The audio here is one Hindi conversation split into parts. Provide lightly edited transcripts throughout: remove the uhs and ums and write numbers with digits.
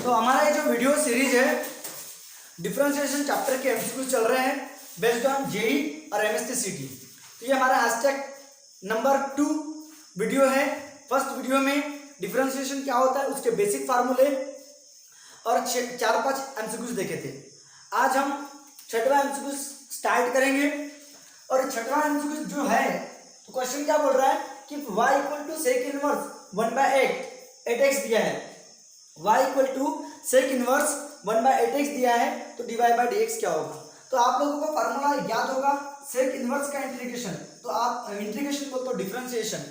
तो हमारा ये जो वीडियो सीरीज है डिफरेंशिएशन चैप्टर के एमसीक्यूज चल रहे हैं बेस्ड ऑन जेई और एमएसटी सीटी। तो ये हमारा हैशटैग नंबर 2 वीडियो है। फर्स्ट वीडियो में डिफरेंशिएशन क्या होता है उसके बेसिक फार्मूले और 4-5 एमसीक्यूज देखे थे। आज हम छठवां एमसीक्यूज स्टार्ट करेंगे और छठवां एमसीक्यूज जो है तो क्वेश्चन क्या बोल रहा है कि y equal to sec inverse 1/8x दिया है। y equal to sec inverse 1/8x दिया है तो dy बाई dx क्या होगा। तो आप लोगों को फार्मूला याद होगा सेक इनवर्स का इंटीग्रेशन, तो आप इंटीग्रेशन बोलते हो डिफरेंशिएशन।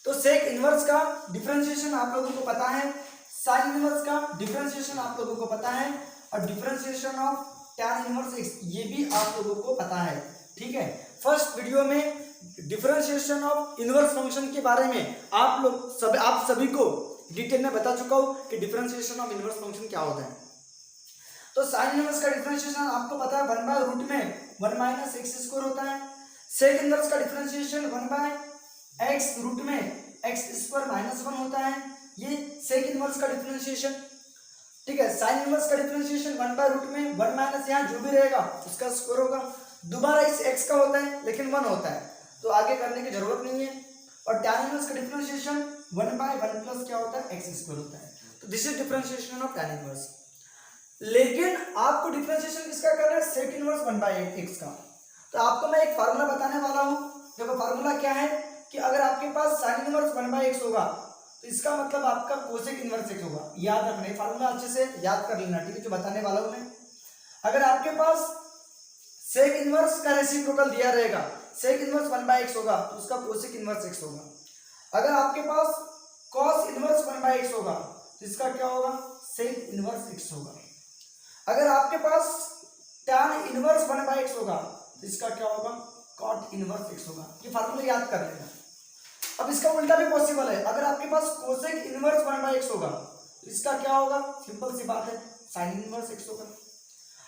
तो सेक इनवर्स का डिफरेंशिएशन आप लोगों को पता है, साइन इनवर्स का डिफरेंशिएशन आप लोगों को पता है और differentiation of tan inverse x ये भी आप लोगों को पता है। ठीक है, फर्स्ट वीडियो में डिफरेंशिएशन ऑफ इनवर्स फंक्शन के बारे में आप सभी को डिटेल में बता चुका हूं कि डिफरेंशिएशन ऑफ इनवर्स फंक्शन क्या होता है। तो साइन इनवर्स का डिफरेंशिएशन आपको पता है 1/रूट में 1 माइनस एक्स स्क्वायर होता है। सेक इनवर्स का डिफरेंशिएशन 1/x रूट में x स्क्वायर माइनस 1 होता है। ये सेक इनवर्स का डिफरेंशिएशन। ठीक है, साइन इनवर्स का डिफरेंशिएशन 1/रूट में 1 माइनस यहाँ जो भी रहेगा उसका स्क्वायर होगा। दोबारा इस x का होता है लेकिन 1 होता है तो आगे करने की जरूरत नहीं है। और tan इनवर्स का डिफरेंशिएशन 1/1 प्लस क्या होता है x स्क्वायर होता है। तो this is differentiation of tan inverse. लेकिन आपको डिफरेंशिएशन किसका करना है, सेक इनवर्स 1/8x का। तो आपको मैं एक फार्मूला बताने वाला हूं। देखो फार्मूला क्या है कि अगर आपके पास साइन इनवर्स 1/x होगा तो इसका मतलब आपका कोसेक इनवर्स x होगा। याद रखना, ये फार्मूला अच्छे से याद कर लेना। ठीक है, जो बताने वाला हूं मैं, अगर आपके पास सेक इनवर्स का रेसिप्रोकल दिया रहेगा, सेक इनवर्स 1/x होगा तो उसका कोसेक इनवर्स x होगा। अगर आपके पास कॉस इनवर्स 1/x होगा तो इसका क्या होगा, सेक इनवर्स x होगा। अगर आपके पास tan इनवर्स 1/x होगा तो इसका क्या होगा, कॉट इनवर्स x होगा। ये फार्मूला याद कर लेना। अब इसका उल्टा भी पॉसिबल है, अगर आपके पास कोसेक इनवर्स 1/x होगा तो इसका क्या होगा, सिंपल सी बात है, साइन इनवर्स x होगा।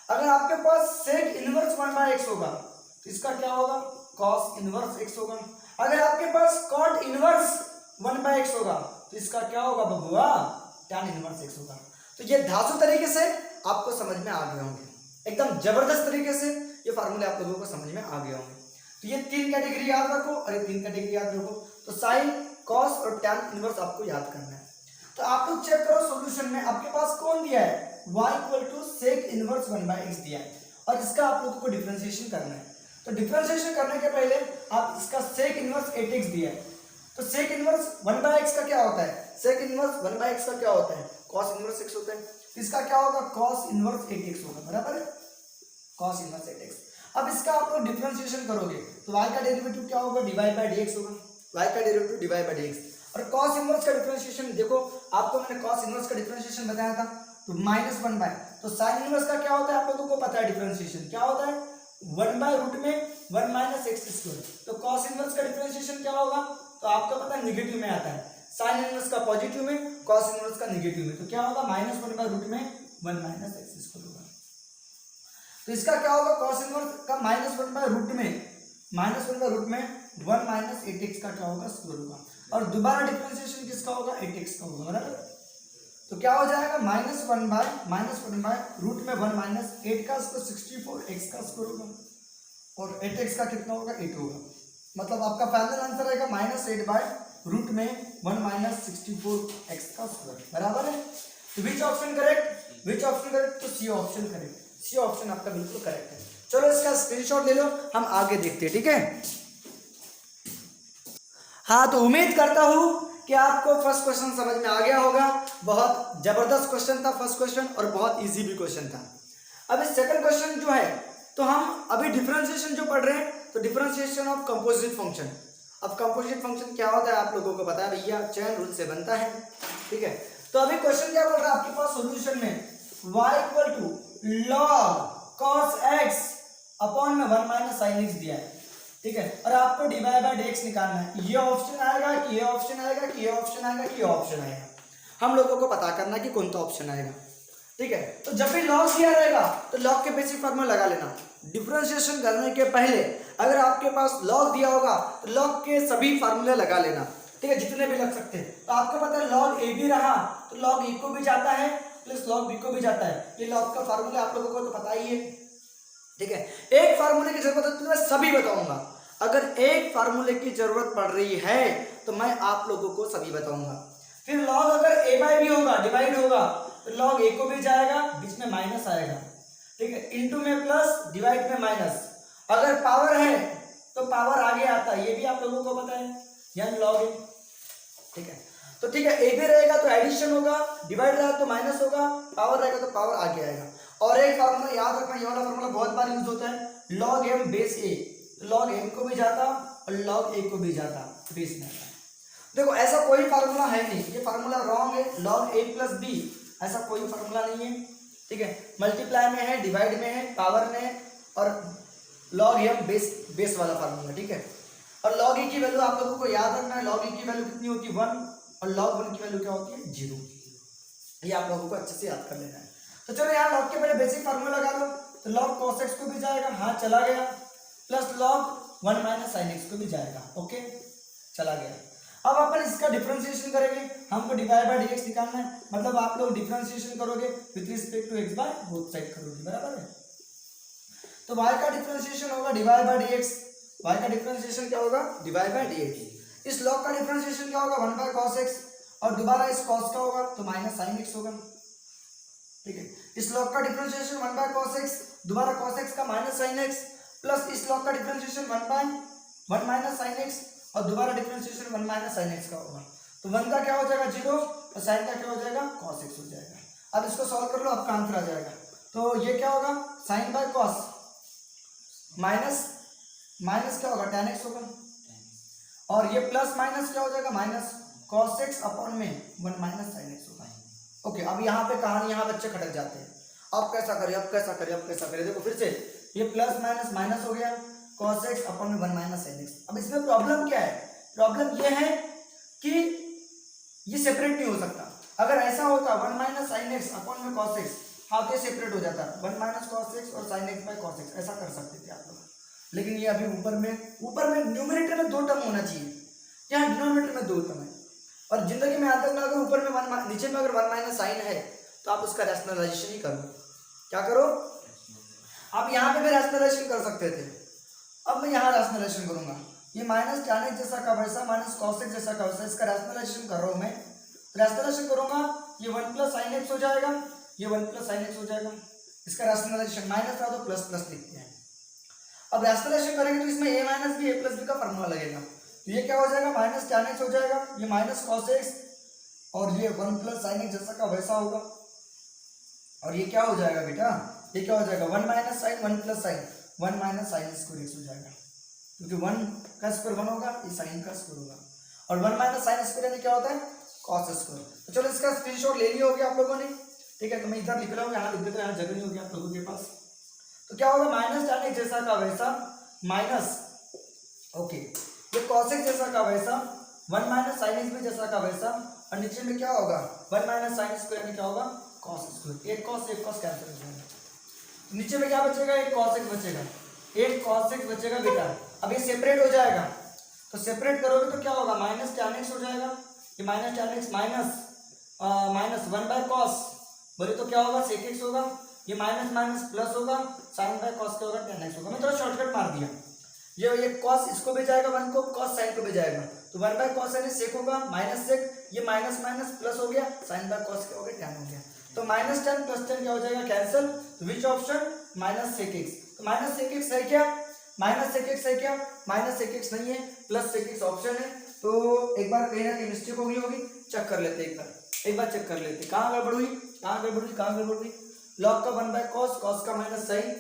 अगर आपके पास सेक इनवर्स 1/x होगा तो इसका क्या होगा, कॉस इनवर्स x होगा। अगर आपके पास कॉट इनवर्स 1/x होगा तो इसका क्या होगा बबुआ, tan इनवर्स x होगा। तो ये धांसू तरीके से आपको समझ में आ गए होंगे, एकदम जबरदस्त तरीके से ये फार्मूले आप लोगों को समझ में आ गए होंगे। तो ये 3 कैटेगरी याद रखो और ये 3 कैटेगरी याद रखो। तो साइन, कॉस और tan इनवर्स आपको याद करना है। तो आप लोग चेक करो सॉल्यूशन में आपके पास कौन दिया है, y equal to sec inverse 1/x दिया है और इसका आप लोगों को डिफरेंशिएशन करना है। तो डिफरेंशिएशन करने के पहले आप इसका सेक इनवर्स 8x दिया है तो सेक इनवर्स 1/x का क्या होता है, सेक इनवर्स 1/x का क्या होता है, cos इनवर्स x होता है। इसका क्या होगा, cos इनवर्स 8x होगा, बराबर है, cos इनवर्स 8x। अब इसका आप लोग डिफरेंशिएशन करोगे तो y का डेरिवेटिव क्या होगा, dy बाई dx होगा, y का डेरिवेटिव dy बाई dx। और cos इनवर्स का डिफरेंशिएशन देखो, आपको मैंने cos इनवर्स का डिफरेंशिएशन बताया था तो -1/, तो sin इनवर्स का क्या होता है आप लोगों को पता है, डिफरेंशिएशन क्या होता है 1/रूट में 1 माइनस एक्स स्क्वायर। तो cos इनवर्स का डिफरेंशिएशन क्या होगा, तो आपको पता है नेगेटिव में आता है, साइन इनवर्स का पॉजिटिव में, cos इनवर्स का नेगेटिव में। तो क्या होगा, -1/रूट में 1 माइनस एक्स स्क्वायर होगा। तो इसका क्या होगा, cos इनवर्स का -1/रूट में 1 माइनस 8x का क्या होगा, स्क्वायर होगा। और दोबारा डिफरेंशिएशन किसका होगा, 8x का होगा, बराबर। तो क्या हो जाएगा, -1/रूट में 1 माइनस 8 का स्क्वायर 64x का स्क्वायर होगा और 8x का कितना होगा, 8 होगा। मतलब आपका फाइनल आंसर आएगा -8/रूट में 1 माइनस 64x का स्क्वायर, बराबर है। तो which option correct, which option correct, तो C option correct, C option आपका बिल्कुल करेक्ट है। चलो इसका स्क्रीनशॉट ले लो, हम आगे देखते हैं। ठीक है, हाँ तो उम्मीद करता हूं कि आपको फर्स्ट क्वेश्चन समझ में आ गया होगा। बहुत जबरदस्त क्वेश्चन था फर्स्ट क्वेश्चन और बहुत इजी भी क्वेश्चन था। अब इस सेकंड क्वेश्चन जो है तो हम अभी डिफरेंशिएशन जो पढ़ रहे हैं तो डिफरेंशिएशन ऑफ कंपोजिट फंक्शन। अब कंपोजिट फंक्शन क्या होता है आप लोगों को पता है भैया, चेन रूल से बनता है। ठीक है, तो अभी क्वेश्चन क्या बोल रहा है आपके पास सॉल्यूशन में, y equal to log cos x upon में 1 माइनस sin x दिया है। ठीक है, और आपको dy बाई dx निकालना है। ये ऑप्शन आएगा कि ये ऑप्शन आएगा कि ये ऑप्शन आएगा कि ये ऑप्शन आएगा, हम लोगों को पता करना कि कौन सा ऑप्शन आएगा। ठीक है, तो जब भी लॉग दिया रहेगा तो लॉग के बेसिक फॉर्मूला लगा लेना। डिफरेंशिएशन करने के पहले अगर आपके पास लॉग दिया होगा तो लॉग के सभी फार्मूले लगा लेना। ठीक है, जितने भी लग सकते हैं। तो आपको पता है लॉग ए भी रहा तो लॉग ए को भी जाता है प्लस लॉग बी को भी जाता है। ये लॉग का फार्मूला आप लोगों को तो पता ही है, ठीक है। एक फार्मूले की जरूरत है तो मैं सभी बताऊंगा, अगर एक फार्मूले की जरूरत पड़ रही है तो मैं आप लोगों को सभी बताऊंगा। फिर लॉग अगर ए बाय बी होगा, डिवाइड होगा, तो लॉग ए को भी जाएगा, बीच में माइनस आएगा, ठीक है, इनटू में प्लस, डिवाइड में माइनस। अगर पावर है तो पावर आगे आता है, ये भी आप लोगों को पता है, यानी लॉग ए, ठीक है। तो ठीक है, ए भी रहेगा तो एडिशन होगा, डिवाइड रहेगा तो माइनस होगा, पावर रहेगा तो पावर आगे आएगा। और एक फार्मूला याद रखना, ये वाला फार्मूला बहुत बार यूज होता है, लॉग एम बेस ए, लॉग एम को भी जाता और लॉग ए को भी जाता, बेस में आता। देखो ऐसा कोई फार्मूला है नहीं, ये फार्मूला रॉन्ग है, लॉग ए प्लस बी ऐसा कोई फार्मूला नहीं है, ठीक है। मल्टीप्लाई में है, डिवाइड में है, पावर में है, और लॉग एम बेस वाला फार्मूला, ठीक है। और लॉग ए की वैल्यू आप लोगों को याद रखना है, लॉग ए की वैल्यू कितनी होती है 1, और लॉग 1 की वैल्यू क्या होती है 0। ये आप लोगों को अच्छे से याद कर लेना है। तो चलो यहाँ लॉग के पहले बेसिक फार्मूला लगा लो, तो लॉग cos x को भी जाएगा, हाँ चला गया, plus log 1 minus sine x को भी जाएगा, ओके चला गया। अब अपन इसका डिफरेंशिएशन करेंगे, हमको डिवाइड बाय dx निकालना है, मतलब आप लोग डिफरेंशिएशन करोगे with respect to x by both side करोगे, बराबर है। तो y का डिफरेंशिएशन होगा डिवाइड बाय dx, y का डिफरेंशिएशन क्या होगा डिवाइड बाय dx। इस log का डिफरेंशिएशन क्या होगा 1 बाय cos x, और दोबारा इस cos का होगा तो माइनस sin x होगा, ठीक है। इस log का डिफरेंशिएशन 1 बाय cos x, दोबारा cos x का माइनस sin x, प्लस इस log का differentiation 1 by 1 minus sin x, और दोबारा डिफरेंशिएशन 1 माइनस sin x का होगा, तो 1 का क्या हो जाएगा 0 और sin का क्या हो जाएगा cos x हो जाएगा। अब इसको सॉल्व कर लो, आपका आंसर आ जाएगा। तो ये क्या होगा sin by cos, minus minus क्या होगा tan x होगा, और ये प्लस माइनस क्या हो जाएगा माइनस cos x अपॉन में 1 माइनस sin x होगा। ओके, अब यहाँ पे कहानी, यहाँ बच्चे खटक जाते हैं, अब कैसा करें, अब कैसा करें, अब कैसा करें। देखो फिर से ये प्लस माइनस माइनस हो गया, cos x अपॉन में 1 माइनस sin x। अब इसमें प्रॉब्लम क्या है, प्रॉब्लम ये है कि ये सेपरेट नहीं हो सकता। अगर ऐसा होता 1 माइनस sin x अपॉन में cos x, हाँ तो ये सेपरेट हो जाता 1 माइनस cos x और sin x by cos x, ऐसा कर सकते थे आप लोग। लेकिन ये अभी ऊपर में न्यूमरेटर में 2 टर्म होना चाहिए, यहाँ डिनोमिनेटर में 2 टर्म है। और जिंदगी में याद रखना, अगर ऊपर में 1 नीचे में अगर 1 माइनस साइन है तो आप उसका रैशनलाइजेशन ही करो। क्या करो, आप यहाँ पे भी रैशनलाइजेशन कर सकते थे, अब मैं यहाँ रैशनलाइजेशन करूंगा। ये माइनस tan x जैसा का वैसा, माइनस cos x जैसा का वैसा, इसका रैशनलाइजेशन कर रहा हूँ मैं। रैशनलाइजेशन करूंगा, ये 1 प्लस साइन एक्स हो जाएगा, ये 1 प्लस साइन एक्स हो जाएगा। इसका रैशनलाइजेशन माइनस था तो प्लस प्लस लिखते हैं। अब रैशनलाइजेशन करेंगे तो इसमें a minus B, a plus B का फॉर्मूला लगेगा, तो ये क्या हो जाएगा माइनस tan x हो जाएगा, ये माइनस cos x, और ये 1 प्लस साइन एक्स जैसा का वैसा होगा। और ये क्या हो जाएगा बेटा, ये क्या हो जाएगा 1 minus sine 1 plus sine 1 minus sine square X हो जाएगा, क्योंकि 1 का स्क्वायर 1 होगा, ये साइन का स्क्वायर होगा, और 1 माइनस साइन स्क्वायर यानी क्या होता है cos स्क्वायर। तो चलो इसका स्क्रीनशॉट ले लिया होगा आप लोगों ने, ठीक है। तो मैं इधर लिख रहा हूँ, यहाँ लिख देता हूँ, यहाँ जगह नहीं होगी आप लोगों के पास। तो क्या होगा माइनस tan x जैसा का वैसा, माइनस ओके ये cos x जैसा का वैसा, 1 माइनस साइन एक्स भी जैसा का वैसा, और नीचे में क्या होगा 1 माइनस साइन स्क्वायर यानी क्या होगा cos स्क्वायर। एक cos कैंसिल हो जाएगा, तो नीचे में क्या बचेगा, एक cos x बचेगा, एक cos x बचेगा बेटा। अब ये सेपरेट हो जाएगा, तो सेपरेट करोगे तो क्या होगा माइनस tan x हो जाएगा, ये minus tan x minus 1 by cos, बोले तो क्या होगा sec x होगा, ये माइनस माइनस प्लस होगा, साइन बाय cos क्या होगा tan x होगा। मैं थोड़ा शॉर्टकट मार दिया, ये cos इसको भी जाएगा 1 को, cos साइन को भी जाएगा, तो 1 बाय cos यानी sec होगा, माइनस sec, ये माइनस माइनस प्लस हो गया, साइन बाय cos क्या हो गया tan हो गया। तो माइनस tan प्लस tan क्या हो जाएगा कैंसिल, तो which option minus sec x। तो माइनस sec x है क्या, माइनस sec x है क्या, माइनस sec x नहीं है, प्लस sec x ऑप्शन है। तो एक बार कहीं ना कहीं मिस्टेक हो गई होगी, चेक कर लेते एक बार चेक कर लेते, कहाँ गड़बड़ हुई, कहाँ गड़बड़ हुई, कहाँ गड़बड़ हुई। लॉग का 1 बाय cos, cos का माइनस साइन,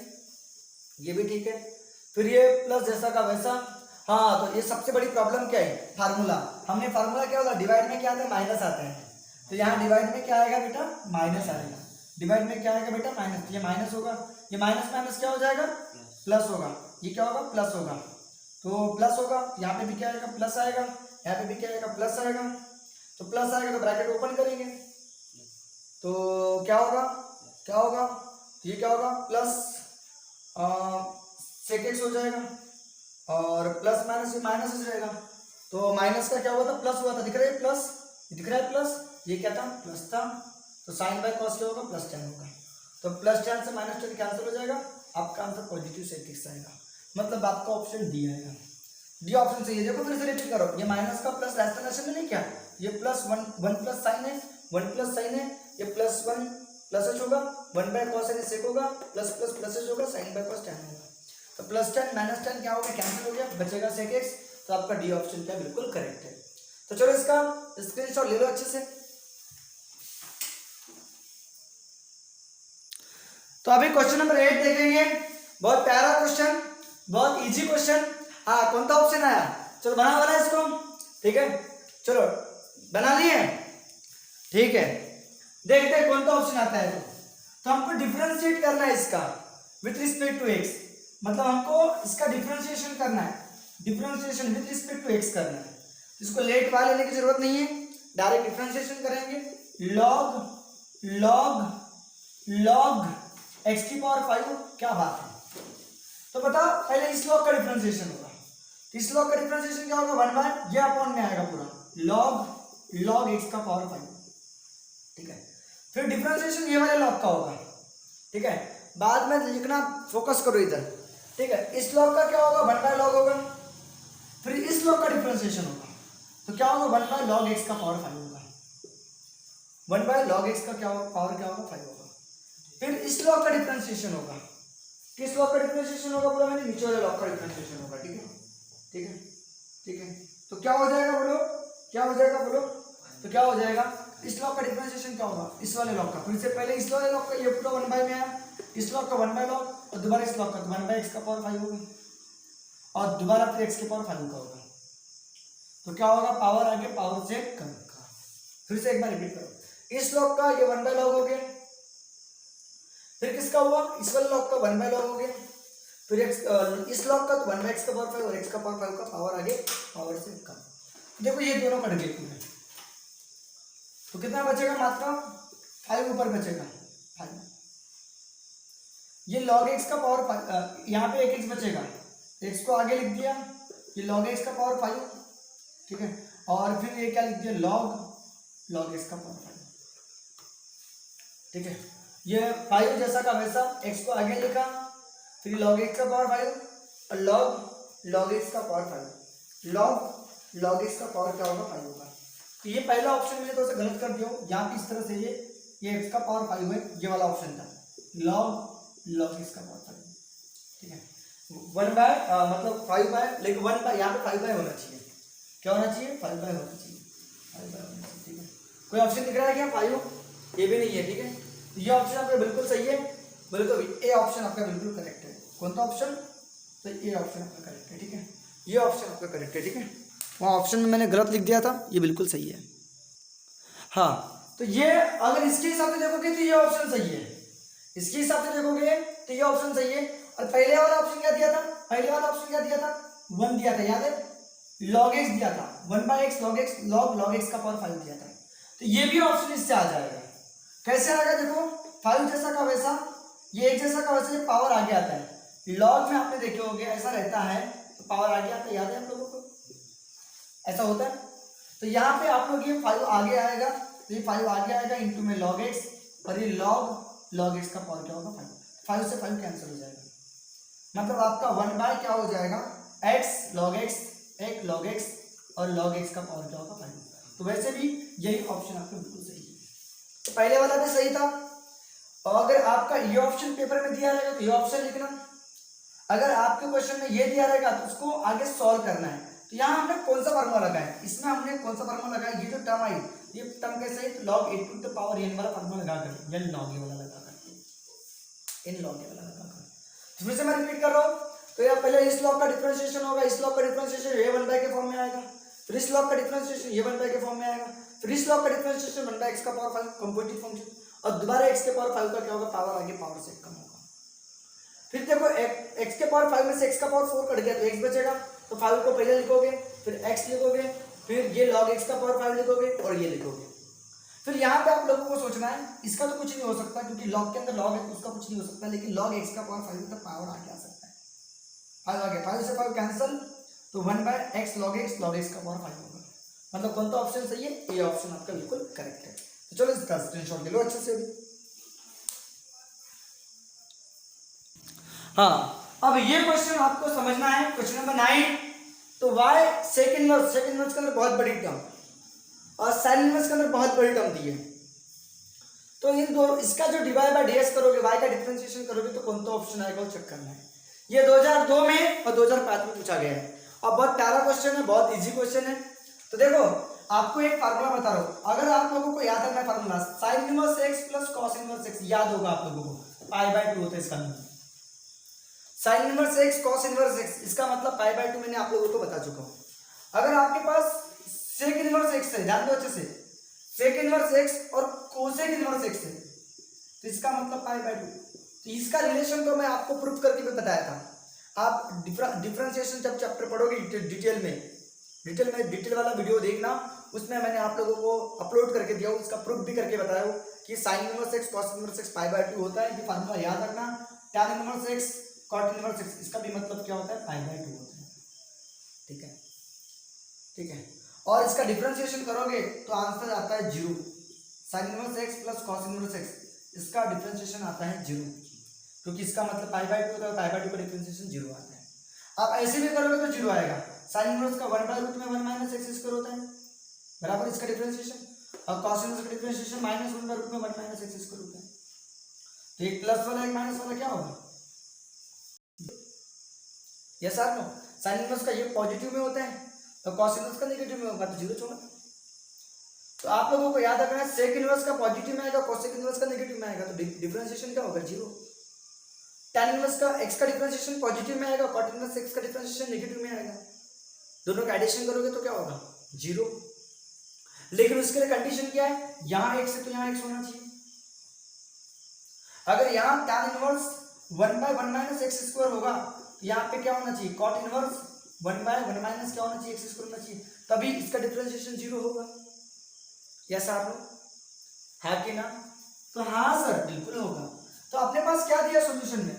ये भी ठीक है। फिर ये प्लस जैसा का वैसा, हाँ तो ये सबसे बड़ी प्रॉब्लम क्या है फार्मूला, हमने फार्मूला क्या होगा डिवाइड में क्या आता है माइनस आते हैं, तो यहाँ डिवाइड में क्या आएगा बेटा माइनस आएगा, डिवाइड में क्या आएगा बेटा माइनस, तो ये माइनस होगा, ये माइनस माइनस क्या हो जाएगा प्लस होगा, ये क्या होगा प्लस होगा, तो प्लस होगा, यहाँ पे भी क्या आएगा प्लस आएगा, यहाँ पे भी क्या आएगा प्लस आएगा, तो प्लस आएगा तो ब्रैकेट ओपन करेंगे तो क्या होगा, क्या होगा, तो ये क्या होगा प्लस sec x हो जाएगा, और प्लस माइनस ये माइनस हो जाएगा, तो माइनस का क्या हुआ था प्लस हुआ था, दिख रहा है प्लस, दिख रहा है प्लस, ये क्या था प्लस था, तो साइन बाय कॉस क्या होगा, प्लस 10 होगा। तो प्लस 10 से माइनस 10 कैंसिल हो जाएगा, आपका आंसर पॉजिटिव सेक आएगा, मतलब आपका ऑप्शन डी आएगा। डी ऑप्शन सही है। देखो फिर से रिपीट करो, ये माइनस का प्लस रेक्टेंगल में नहीं क्या, ये प्लस वन प्लस साइन है, वन प्लस साइन है, ये प्लस वन प्लस एच होगा, वन बाय कॉस एच सेक होगा, प्लस प्लस प्लस एच होगा, साइन बाय कॉस 10 होगा। तो प्लस 10 माइनस 10 क्या हो गया, कैंसिल हो गया, बचेगा सेक एक्स। तो आपका डी ऑप्शन क्या बिल्कुल करेक्ट है। तो चलो इसका स्क्रीनशॉट ले लो अच्छे से। तो अभी क्वेश्चन नंबर 8 देखेंगे, बहुत प्यारा क्वेश्चन, बहुत इजी क्वेश्चन। हाँ, कौन सा ऑप्शन आया, चलो बना इसको, ठीक है, चलो बना लिए, ठीक है। देखते हैं कौन सा ऑप्शन आता है। तो हमको डिफरेंशिएट करना है इसका विथ रिस्पेक्ट टू एक्स, मतलब हमको इसका डिफरेंशिएशन करना है, differentiation with respect to X करना है। इसको लेट वाले लेने की जरूरत नहीं है, डायरेक्ट डिफरेंशिएशन करेंगे। लॉग लॉग लॉग एक्स की पावर 5, क्या बात है। तो बताओ पहले इस लॉग का डिफरेंशिएशन होगा, इस लॉग का डिफरेंशिएशन क्या होगा, 1 बाय ये अपॉन में आएगा पूरा लॉग लॉग एक्स का पावर 5, ठीक है। फिर डिफरेंशिएशन ये वाले लॉग का होगा, ठीक है, बाद में लिखना, फोकस करो इधर, ठीक है। इस लॉग का क्या होगा, 1 बाय लॉग होगा। फिर इस लॉग का डिफरेंशिएशन होगा, तो क्या होगा, 1 बाय लॉग एक्स का पावर 5 होगा, 1 बाय लॉग एक्स का क्या होगा, पावर क्या होगा, 5 होगा। फिर इस लॉग का डिफरेंशिएशन होगा, किस लॉग का डिफरेंशिएशन होगा, बोला मैंने, नीचे वाले लॉग का डिफरेंशिएशन होगा, ठीक है, ठीक है, ठीक है। तो क्या हो जाएगा बोलो, क्या हो जाएगा बोलो, तो क्या हो जाएगा, इस लॉग का डिफरेंशिएशन क्या होगा, इस वाले लॉग का, फिर से पहले इस वाले लॉग का ये पूरा 1 बाय में आया, इस लॉग का 1 बाय लॉग, और दोबारा इस लॉग का 1 बाय एक्स का पावर 5 होगा, और दोबारा फिर एक्स के पावर 5 का होगा। तो क्या होगा, पावर आगे पावर से कम का। फिर से एक बार रिपीट करो, इस लॉग का ये 1 बाय लॉग हो गया, फिर किसका हुआ, इस वाले लॉग का 1 बाय लॉग हो गया, फिर इस लॉग का तो 1 बाय एक्स का पावर 5 और एक्स का पावर 5 का पावर आगे पावर से कम। देखो ये दोनों कट गए पूरे, तो कितना बचेगा, मात्र 5 ऊपर बचेगा 5। ये log x का पावर, यहाँ पे एक x बचेगा, x को आगे लिख दिया, ये log x का पावर 5, ठीक है, और फिर ये क्या लिख दिया, log x का पावर 5, ठीक है। ये 5 जैसा का वैसा, x को आगे लिखा, फिर log x का पावर 5 और log x का पावर 5, log x का पावर क्या होगा, 5 होगा। तो ये पहला ऑप्शन मैंने तो गलत कर दिया, यहाँ पे इस तरह से ये x का पावर 5 है, ये वाला ऑप्शन था, log x का पावर 5, ठीक है। 1 बाय मतलब 5 बाय, लेकिन 1 बाय यहाँ पे 5 बाय होना चाहिए, क्या होना चाहिए, 5 बाय होना चाहिए, 5 बाय होना चाहिए, ठीक है। कोई ऑप्शन दिख रहा है क्या, 5, ये भी नहीं है, ठीक है। तो ये ऑप्शन आपका बिल्कुल सही है, बोले तो ए ऑप्शन आपका बिल्कुल करेक्ट है। कौन सा ऑप्शन, तो ये ऑप्शन आपका करेक्ट है, ठीक है, ये ऑप्शन आपका करेक्ट है, ठीक है। वहाँ ऑप्शन में मैंने गलत लिख दिया था, ये बिल्कुल सही है। हाँ, तो ये अगर इसके हिसाब से देखोगे तो ये ऑप्शन सही है, इसके हिसाब से देखोगे तो ये ऑप्शन सही है। और पहले वाला ऑप्शन क्या दिया था, पहले वाला ऑप्शन क्या दिया था, 1 दिया था, याद है, log x दिया था, 1 by x log x log x का पावर 5 दिया था। तो ये भी ऑप्शन इससे आ जाएगा, कैसे आएगा, देखो 5 जैसा का वैसा, ये 1 जैसा का वैसा, ये पावर आगे आता है। लॉग में आपने देखे होंगे ऐसा रहता है, तो पावर आगे आता है, याद है आप लोगों को, ऐसा होता है। तो यहाँ पे आप लोग ये 5 आगे आएगा, तो ये 5 आगे आएगा इंटू में log x, और ये log x का पावर क्या होगा, 5 से 5 कैंसिल हो जाएगा, मतलब आपका 1 बाय क्या हो जाएगा, x log x, एक log x और log x का पावर क्या होगा, 5। तो वैसे भी यही ऑप्शन आपका बिल्कुल सही है। तो पहले वाला भी सही था, और अगर आपका ये ऑप्शन पेपर में दिया रहेगा तो ये ऑप्शन लिखना, अगर आपके क्वेश्चन में ये दिया रहेगा तो उसको आगे सॉल्व करना है। तो यहाँ हमने कौन सा फार्मूला लगाया, इसमें हमने कौन सा फार्मूला लगाया, ये जो टर्म आई, ये टर्म कैसे है, log a to the power n वाला फार्मूला लगा कर, या log a वाला लगा कर, n log a वाला लगा कर। तो फिर से मैं रिपीट कर रहा हूँ, तो यार पहले इस लॉग का डिफरेंशिएशन होगा, इस लॉग का डिफरेंशिएशन ये 1 बाय के फॉर्म में आएगा, फिर इस लॉग का डिफरेंशिएशन ये 1 बाय के फॉर्म में आएगा, फिर इस लॉग का डिफरेंशिएशन 1 बाय x का पावर 5 कंपोजिट फंक्शन, और दोबारा x के पावर 5 का क्या होगा, पावर आगे पावर से कम होगा। फिर देखो x के पावर 5 में से x का पावर 4 कट गया तो x बचेगा, तो 5 को पहले लिखोगे, फिर x लिखोगे, फिर ये log x का पावर 5 लिखोगे और ये लिखोगे। फिर यहाँ पे आप लोगों को सोचना है, इसका तो कुछ नहीं हो सकता क्योंकि log के अंदर log है, उसका कुछ नहीं हो सकता, लेकिन log x का पावर 5 तो पावर आगे आ सकता है, 5 आ गया, 5 से 5 कैंसिल, तो 1 बाय x log x का पावर 5 होगा। मतलब कौन सा ऑप्शन सही है, ए ऑप्शन आपका बिल्कुल करेक्ट है। तो चलो इसका स्क्रीनशॉट ले लो अच्छे से। हाँ, अब ये क्वेश्चन आपको समझना है, क्वेश्चन नंबर 9। तो y सेक इनवर्स के अंदर बहुत बड़ी टर्म और साइन इनवर्स के अंदर बहुत बड़ी टर्म दी है। तो इन दो इसका जो डिवाइड बाय डीएक्स करोगे, y का डिफरेंशिएशन करोगे तो कौन सा ऑप्शन आएगा वो चेक करना है। ये 2002 में और 2005 में पूछा गया है और बहुत प्यारा क्वेश्चन है, बहुत इजी क्वेश्चन है। तो देखो आपको एक फार्मूला बता रहा हूं, अगर आप लोगों को याद रखना है formula sign inverse x plus cos inverse x, याद होगा आप लोगों को पाई बाय 2 होता है इसका मतलब। Sign inverse x cos inverse x, इसका मतलब पाई बाय 2 मैंने आप लोगों को बता चुका हूं। अगर आपके पास सेक इनवर्स x है, ध्यान दो अच्छे से, सेक इनवर्स x और कोसेक इनवर्स x है तो इसका मतलब पाई बाय 2। तो इसका रिलेशन तो मैं आपको प्रूफ करके भी बताया था। आप डिफरेंशिएशन जब चैप्टर पढ़ोगे डिटेल वाला वीडियो देखना, उसमें मैंने आप लोगों को अपलोड करके दिया हूँ, उसका प्रूफ भी करके बताया हूँ कि sine inverse x cos inverse x pi by 2 होता है। ये फार्मूला याद रखना। Tan inverse x cot inverse x, इसका भी मतलब क्या होता है, पाई बाय 2 होता है। ठीक है, ठीक है। और इसका डिफरेंशिएशन करोगे तो आंसर आता है 0। Sign inverse x plus cos inverse x, इसका डिफरेंशिएशन आता है 0, क्योंकि इसका मतलब पाई बाय 2 होता है, पाई बाय 2 का डिफरेंशिएशन 0 आता है। आप ऐसे भी करोगे तो 0 आएगा। साइन इनवर्स का 1/√में 1 माइनस एक्स स्क्वायर होता है, बराबर इसका डिफरेंशिएशन, और कॉस इनवर्स का डिफरेंशिएशन -1/√में 1 माइनस एक्स स्क्वायर होता है। तो एक प्लस वाला एक माइनस वाला क्या होगा, yes or no. Sine inverse का ये पॉजिटिव में होता है तो कॉस इनवर्स का नेगेटिव में होगा, तो 0 छोड़ा। तो आप लोगों को याद रखना है सेक इनवर्स का पॉजिटिव में आएगा, कोसेक इनवर्स का नेगेटिव में आएगा, तो डिफरेंशिएशन क्या होगा, 0। टैन इनवर्स का x का डिफरेंशिएशन पॉजिटिव में आएगा, कॉट इनवर्स x का डिफरेंशिएशन नेगेटिव में आएगा, दोनों का एडिशन करोगे तो क्या होगा, 0। लेकिन उसके लिए कंडीशन क्या है, यहां x है तो यहां x होना चाहिए। अगर यहां tan inverse 1/1 minus x square होगा तो यहाँ पे क्या होना चाहिए, कॉट इनवर्स 1/1 माइनस क्या होना चाहिए, एक्स स्क्वायर होना चाहिए, तभी इसका डिफरेंशिएशन 0 होगा। यस आप लोग है कि ना, तो हाँ सर बिल्कुल होगा। तो अपने पास क्या दिया सॉल्यूशन में,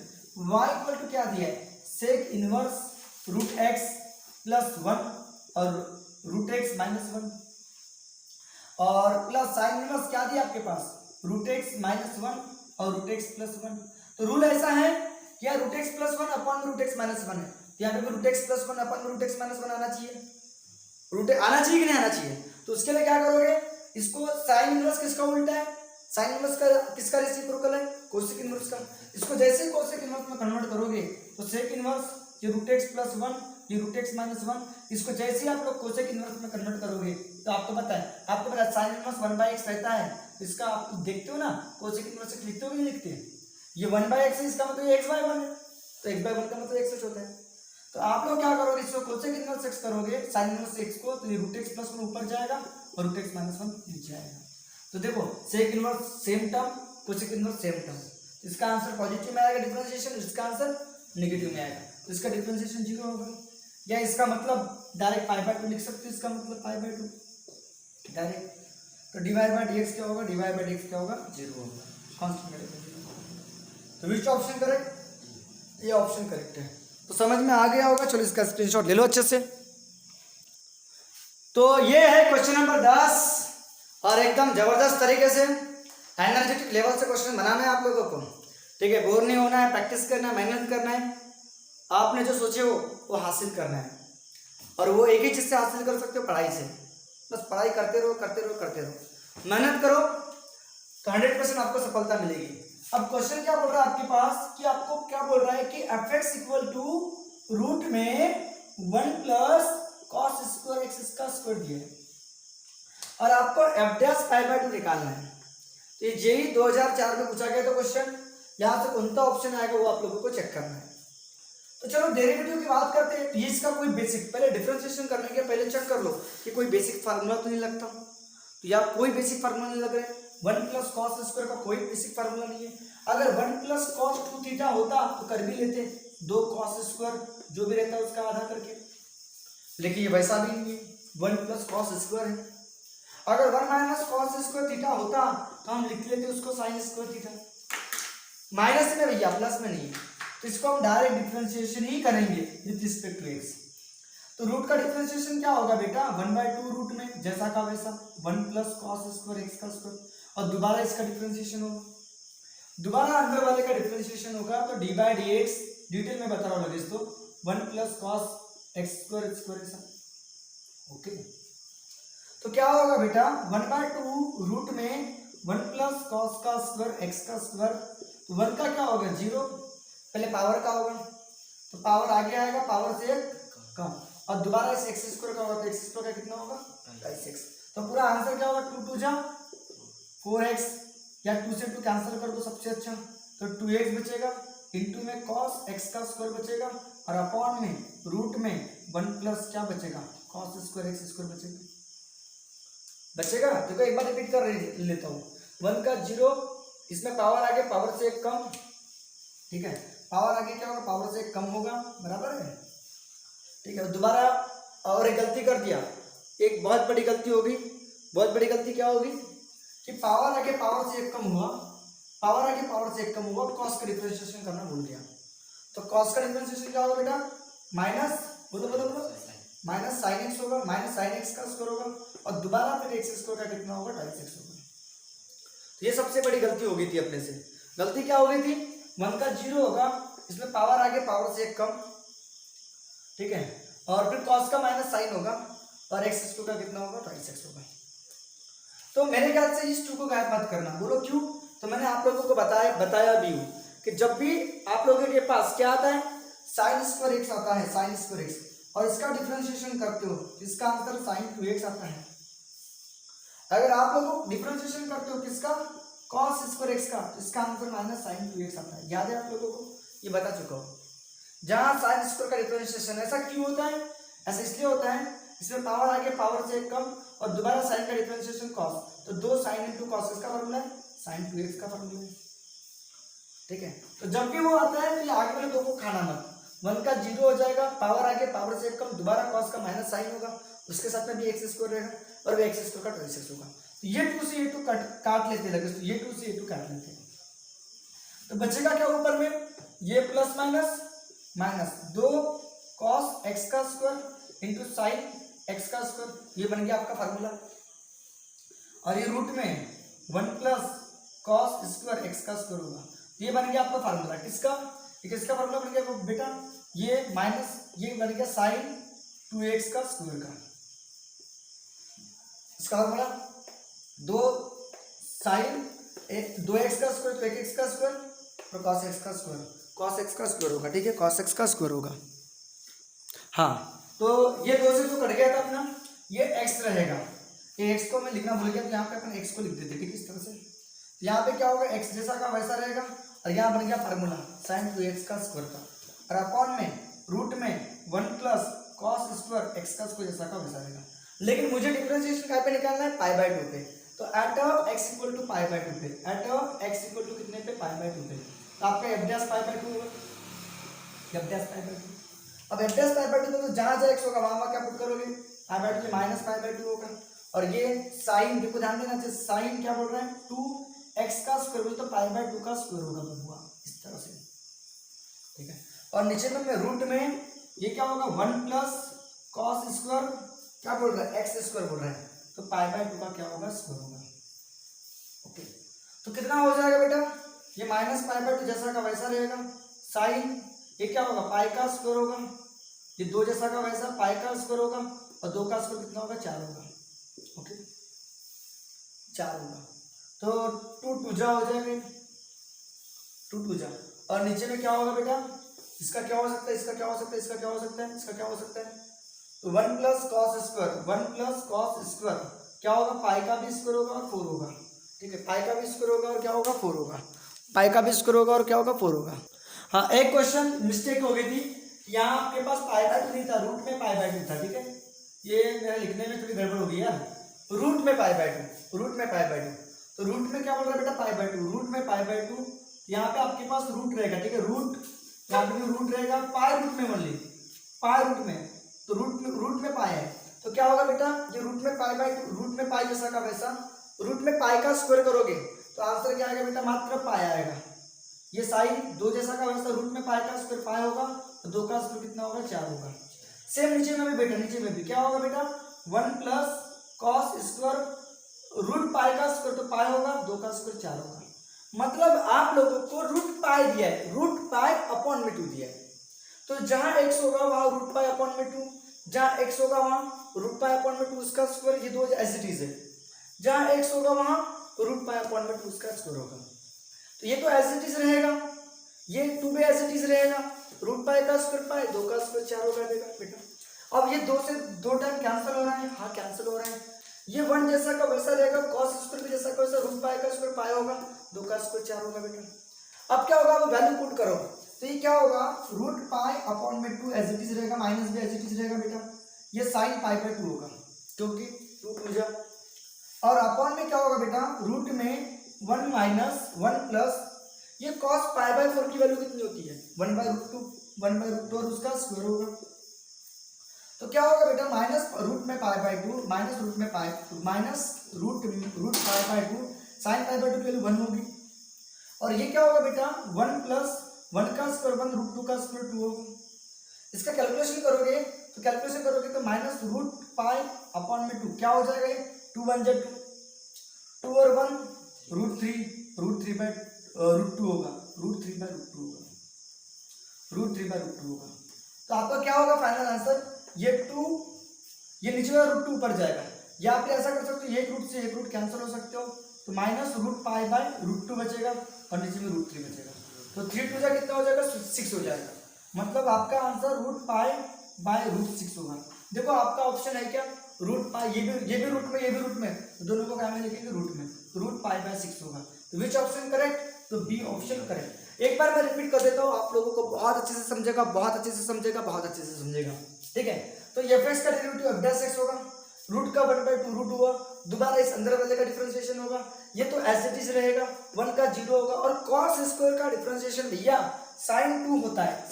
y इक्वल टू क्या दिया है, sec inverse root x plus 1 और रूट x माइनस 1, और प्लस साइन इनवर्स क्या दिया आपके पास, रूट x माइनस 1 और रूट x प्लस 1। तो रूल ऐसा है कि यार root x plus 1 upon root x minus 1 है, यहाँ पे root x plus 1 upon root x minus 1 आना चाहिए, रूट आना चाहिए कि नहीं आना चाहिए। तो उसके लिए क्या करोगे, इसको साइन इनवर्स किसका उल्टा है, साइन इनवर्स का किसका रेसिप्रोकल है, कोसेक इनवर्स का। इसको जैसे ही कोसेक इनवर्स में कन्वर्ट करोगे तो सेक इनवर्स ये रूट x प्लस 1 ये रूट x माइनस 1, इसको जैसे ही आप लोग कोसेक इनवर्स में कन्वर्ट करोगे तो आपको पता है साइन इनवर्स 1/x रहता है, इसका आप देखते हो ना, कोसेक इनवर्स लिखते हो कि नहीं लिखते, ये 1/x है, इसका मतलब ये x/1 है, तो x/1 का मतलब x होता है। तो आप लोग क्या करोगे, इसको कोसेक इनवर्स x करोगे साइन इनवर्स x को, तो ये रूट x प्लस 1 ऊपर जाएगा और रूट x माइनस 1 नीचे आएगा। तो देखो sec inverse same term, cosec inverse same term, तो इसका आंसर पॉजिटिव में आएगा डिफरेंशिएशन, इसका आंसर नेगेटिव में आएगा, तो इसका डिफरेंशिएशन 0 होगा। या इसका मतलब डायरेक्ट पाई बाय 2 लिख सकते हो, इसका मतलब पाई बाय 2 डायरेक्ट। तो डिवाइड बाय dx क्या होगा, डिवाइड बाय dx क्या होगा, 0 होगा, कांस्टेंट। तो विच ऑप्शन करेक्ट, ये ऑप्शन करेक्ट है। तो समझ में आ गया होगा, चलो इसका स्क्रीनशॉट ले लो अच्छे से। तो ये है क्वेश्चन नंबर 10 और एकदम जबरदस्त तरीके से एनर्जेटिक लेवल से क्वेश्चन बनाना है आप लोगों को, ठीक है। बोर नहीं होना है, प्रैक्टिस करना है, मेहनत करना है, आपने जो सोचे वो हासिल करना है। और वो एक ही चीज से हासिल कर सकते हो, पढ़ाई से। बस पढ़ाई करते रहो करते रहो करते रहो, मेहनत करो तो 100% आपको सफलता मिलेगी। अब क्वेश्चन क्या बोल रहा है आपके पास, कि आपको क्या बोल रहा है कि fx इक्वल टू रूट में 1 प्लस कॉस स्क्वायर एक्स का स्क्वायर दिया है और आपको f डैश पाई बाय 2 निकालना है। तो ये जेई 2004 में पूछा गया था क्वेश्चन, यहाँ से कौन सा ऑप्शन आएगा वो आप लोगों को चेक करना है। तो चलो डेरिवेटिव की बात करते हैं। तो इसका कोई बेसिक, पहले डिफरेंशिएशन करने के पहले चेक कर लो कि कोई बेसिक फार्मूला तो नहीं लगता। तो यार कोई बेसिक फार्मूला नहीं लग रहा है, 1 प्लस कॉस स्क्वायर का कोई बेसिक फार्मूला नहीं है। अगर 1 प्लस कॉस 2 थीटा होता तो कर भी लेते, 2 कॉस स्क्वायर जो भी रहता है उसका आधा करके, लेकिन ये वैसा भी नहीं है, 1 प्लस कॉस स्क्वायर है। अगर 1 माइनस कॉस स्क्वायर थीटा होता तो हम लिख लेते उसको साइन स्क्वायर थीटा, माइनस में भैया प्लस में नहीं है, तो इसको हम डायरेक्ट डिफरेंशिएशन ही करेंगे विद रिस्पेक्ट टू एक्स। तो रूट का डिफरेंशिएशन क्या होगा बेटा, 1/2 रूट में जैसा का वैसा 1 प्लस कॉस स्क्वायर एक्स का स्क्वायर, और दोबारा इसका डिफरेंशिएशन होगा, दोबारा अंदर वाले का डिफरेंशिएशन होगा तो D by d x, detail में बता रहा हूँ लगे तो 1 प्लस कॉस एक्स स्क्वायर ऐसा। ओके, तो क्या होगा बेटा 1/2 रूट में 1 प्लस कॉस का स्क्वायर एक्स का स्क्वायर, तो 1 का क्या होगा 0, पहले पावर का होगा तो पावर आगे आएगा, पावर से कम, और दोबारा इस एक्स स्क्वायर का होगा तो एक्स स्क्वायर का कितना होगा 2x, तो पूरा आंसर क्या होगा 2 2 जा 4x, या 2 से 2 कैंसिल कर दो सबसे अच्छा, तो 2x बचेगा, इनटू में cos x का स्क्वायर बचेगा, और अपॉन में रूट में 1 प्लस क्या बचेगा cos स्क्वायर x स्क्वायर बचेगा। देखो एक बार रिपीट कर लेता हूँ, 1 का 0, इसमें पावर आगे पावर से 1 कम, ठीक है, पावर आगे क्या होगा पावर से 1 कम होगा, बराबर है, ठीक है। दोबारा और एक गलती कर दिया, एक बहुत बड़ी गलती होगी, बहुत बड़ी गलती क्या होगी कि पावर आगे पावर से 1 कम हुआ, पावर आगे पावर से 1 कम हुआ, कॉस का डिफरेंशिएशन करना भूल गया, तो कॉस का डिफरेंशिएशन क्या होगा बेटा माइनस, बोलो बोलो बोलो, माइनस साइन एक्स होगा, माइनस साइन एक्स का स्क्वायर होगा, और दोबारा फिर एक्स स्क्वायर का कितना होगा 2x होगा। तो ये सबसे बड़ी गलती हो गई थी अपने से। गलती क्या हो गई थी, 1 का 0 होगा, इसमें पावर आगे पावर से 1 कम, ठीक है, और फिर कॉस का माइनस साइन होगा, और एक्स स्क्वायर का कितना होगा 2x होगा। तो मेरे ख्याल से इस 2 को गायब मत करना, बोलो क्यों, तो मैंने आप लोगों को बताया भी हूँ कि जब भी आप लोगों के पास क्या आता है साइन स्क्वायर एक्स आता है, साइन स्क्वायर एक्स, और इसका डिफरेंशिएशन करते हो इसका आंसर साइन 2x आता है। अगर आप लोग डिफरेंशिएशन करते हो किसका cos स्क्वायर एक्स का, तो इसका आंसर माइनस साइन 2x आता है। याद है आप लोगों को, ये बता चुका हूँ। जहां साइन स्क्वायर का डिफरेंशिएशन ऐसा क्यों होता है, ऐसा इसलिए होता है इसमें पावर आगे पावर से 1 कम, और दोबारा साइन का डिफरेंशिएशन cos, तो 2 साइन इंटू कॉस इसका फॉर्मूला है, साइन 2x का फॉर्मूला है, ठीक है। तो जब भी वो आता है तो ये आगे वाले 2 को खाना मत, 1 का 0 हो जाएगा, पावर आगे पावर से 1 कम, दोबारा कॉस का माइनस साइन होगा, उसके साथ में भी एक्स स्क्वायर रहेगा, और वो एक्स स्क्वायर का 2x होगा। तो ये 2 से ये 2 काट लेते लगे, तो ये 2 से ये 2 काट लेते हैं, तो बचेगा क्या ऊपर में, ये plus minus minus 2 cos x का स्क्वायर इंटू साइन एक्स का स्क्वायर, ये बन गया आपका फार्मूला, और ये रूट में 1 प्लस कॉस स्क्वायर एक्स का स्क्वायर होगा, ये बन गया आपका फार्मूला किसका, किसका फार्मूला बन गया बेटा, ये माइनस ये बन गया साइन 2x का स्क्वायर का, इसका फार्मूला 2 साइन 2x का स्क्वायर तो 1x का स्क्वायर, और cos x का स्क्वायर, cos x का स्क्वायर होगा, ठीक है, cos x का स्क्वायर होगा। हाँ, तो ये 2 से 2 कट गया था अपना, ये x रहेगा, ये x को मैं लिखना भूल गया, तो यहाँ पे अपन x को लिख देते, ठीक है, इस तरह से। यहाँ पे क्या होगा x जैसा का वैसा रहेगा, और यहाँ बन गया फार्मूला साइन 2x का स्क्वायर का, और अपॉन में रूट में 1 प्लस कॉस स्क्वायर एक्स का स्क्वायर जैसा का वैसा रहेगा। लेकिन मुझे डिफरेंशिएशन कहाँ पे निकालना है, π/2 पे, तो एट x इक्वल टू π/2 पे, एट x इक्वल टू कितने पे π/2 पे, तो आपका f डैश π/2 होगा, f डैश π/2। अब f डैश π/2 तो जहाँ जहाँ x होगा वहाँ क्या पुट करोगे, π/2 के माइनस π/2 होगा, और ये साइन देखो ध्यान देना चाहिए, साइन क्या बोल रहे हैं 2x का स्क्वायर बोल तो π/2 का स्क्वायर होगा बबुआ, इस तरह से, ठीक है। और नीचे में रूट में ये क्या होगा 1 प्लस कॉस स्क्वायर क्या बोल रहा है एक्स स्क्वायर बोल रहा है, तो π/2 का क्या होगा स्क्वायर होगा। ओके, तो कितना हो जाएगा बेटा, ये माइनस π/2 जैसा का वैसा रहेगा, साइन ये क्या होगा पाई का स्क्वायर होगा, ये 2 जैसा का वैसा पाई का स्क्वायर होगा, और 2 का स्क्वायर कितना होगा 4 होगा। ओके, 4 होगा, तो 2 2 जा हो जाएगा, 2 2 जा, और नीचे में क्या होगा बेटा, इसका क्या हो सकता है, इसका क्या हो सकता है, इसका क्या हो सकता है, इसका क्या हो सकता है, तो 1 plus cos square, 1 plus cos square क्या होगा पाई का भी स्क्वायर होगा और 4 होगा, ठीक है, पाई का भी स्क्वायर होगा और क्या होगा 4 होगा, पाई का भी स्क्वायर होगा और क्या होगा 4 होगा। हाँ, एक क्वेश्चन मिस्टेक हो गई थी, यहाँ आपके पास π/2 नहीं था, रूट में π/2 था, ठीक है, ये मेरा लिखने में थोड़ी गड़बड़ हो गई यार, रूट में π/2, रूट में π/2, तो रूट में क्या बोल रहा है बेटा π/2, रूट में π/2, यहाँ पे आपके पास रूट रहेगा, ठीक है, रूट यहाँ पे रूट रहेगा, पाई रूट में मान ली, पाई रूट में, तो रूट में पाई है, तो क्या होगा बेटा, ये रूट में π/2, रूट में पाई जैसा का वैसा, रूट में पाई का स्क्वायर करोगे तो आंसर क्या आएगा बेटा, मात्र पाई आएगा। ये साइन 2 जैसा का वैसा, रूट में पाई का स्क्वायर पाई होगा, तो 2 का स्क्वायर कितना होगा 4 होगा। सेम नीचे में भी बेटा, नीचे में भी क्या होगा बेटा, 1 plus cos square root pi का स्क्वायर तो पाई होगा, 2 का स्क्वायर 4 होगा। मतलब आप लोगों को रूट पाई दिया है, रूट पाई अपॉन में 2 दिया है। तो जहां x होगा वहां रूट पाई अपॉन में 2, जहां x होगा वहां रूट पाई अपॉन में 2 उसका स्क्वायर, ये दो एज इट इज है। जहां x होगा वहां रूट पाई अपॉन में 2 उसका स्क्वायर होगा। तो ये तो एज इट इज रहेगा, ये 2 भी एज इट इज रहेगा, रूट पाई का स्क्वायर पाई, 2 का स्क्वायर 4 होगा बेटा। अब ये 2 से 2 टाइम कैंसिल हो रहा है, हाँ कैंसिल हो रहा है। ये 1 जैसा का वैसा रहेगा, cos स्क्वायर भी जैसा का वैसा, रूट पाई का स्क्वायर पाई होगा, 2 का स्क्वायर 4 होगा बेटा। अब क्या होगा, वो वैल्यू पुट करो, तो ये क्या होगा, रूट पाई अपॉन में 2 एज इट इज रहेगा, माइनस भी एज इट इज रहेगा बेटा। ये साइन पाई बाय 2 होगा क्योंकि 2 हो जा, और अपॉन में क्या होगा बेटा, रूट में 1 माइनस 1 प्लस ये cos पाई बाय 4 की वैल्यू कितनी होती है, 1/√2, 1/√2 और उसका स्क्वायर होगा। तो क्या होगा बेटा, माइनस रूट में पाई बाय 2 माइनस रूट में pi, minus root pi by 2, sine pi by 2 की वैल्यू 1 होगी। और ये क्या होगा बेटा, 1 प्लस 1 का स्क्वायर 1/√2 का स्क्वायर 2 होगा। इसका कैलकुलेशन करोगे तो माइनस रूट पाई अपॉन में 2 क्या हो जाएगा, ये 2 1 जा 2 और 1 √3/√2 होगा, √3/√2 होगा, √3/√2 होगा। तो आपका क्या होगा फाइनल आंसर, ये 2, ये नीचे वाला √2 ऊपर जाएगा, या आप ऐसा कर सकते हो, एक रूट से एक रूट कैंसिल हो सकते हो, तो माइनस रूट पाई बाय √2 बचेगा और नीचे में √3 बचेगा। तो 3 2 जा कितना हो जाएगा, 6 हो जाएगा। मतलब आपका आंसर रूट पाई बाय √6 होगा। देखो आपका ऑप्शन है क्या, रूट पाई, ये भी रूट में, ये भी रूट में, तो दोनों को क्या में लिखेंगे, रूट में, रूट पाई बाय 6 होगा। तो विच ऑप्शन करेक्ट, तो बी ऑप्शन करेक्ट। एक बार मैं रिपीट कर देता हूँ, आप लोगों को बहुत अच्छे से समझेगा, बहुत अच्छे से समझेगा, ठीक है। तो fx का डेरिवेटिव f' होगा, रूट का 1/2 रूट हुआ, दोबारा इस अंदर वाले का डिफरेंशिएशन होगा, ये तो एज इट इज रहेगा, 1 का 0 होगा। और cos स्क्वायर का डिफरेंशिएशन भैया sin 2 होता है,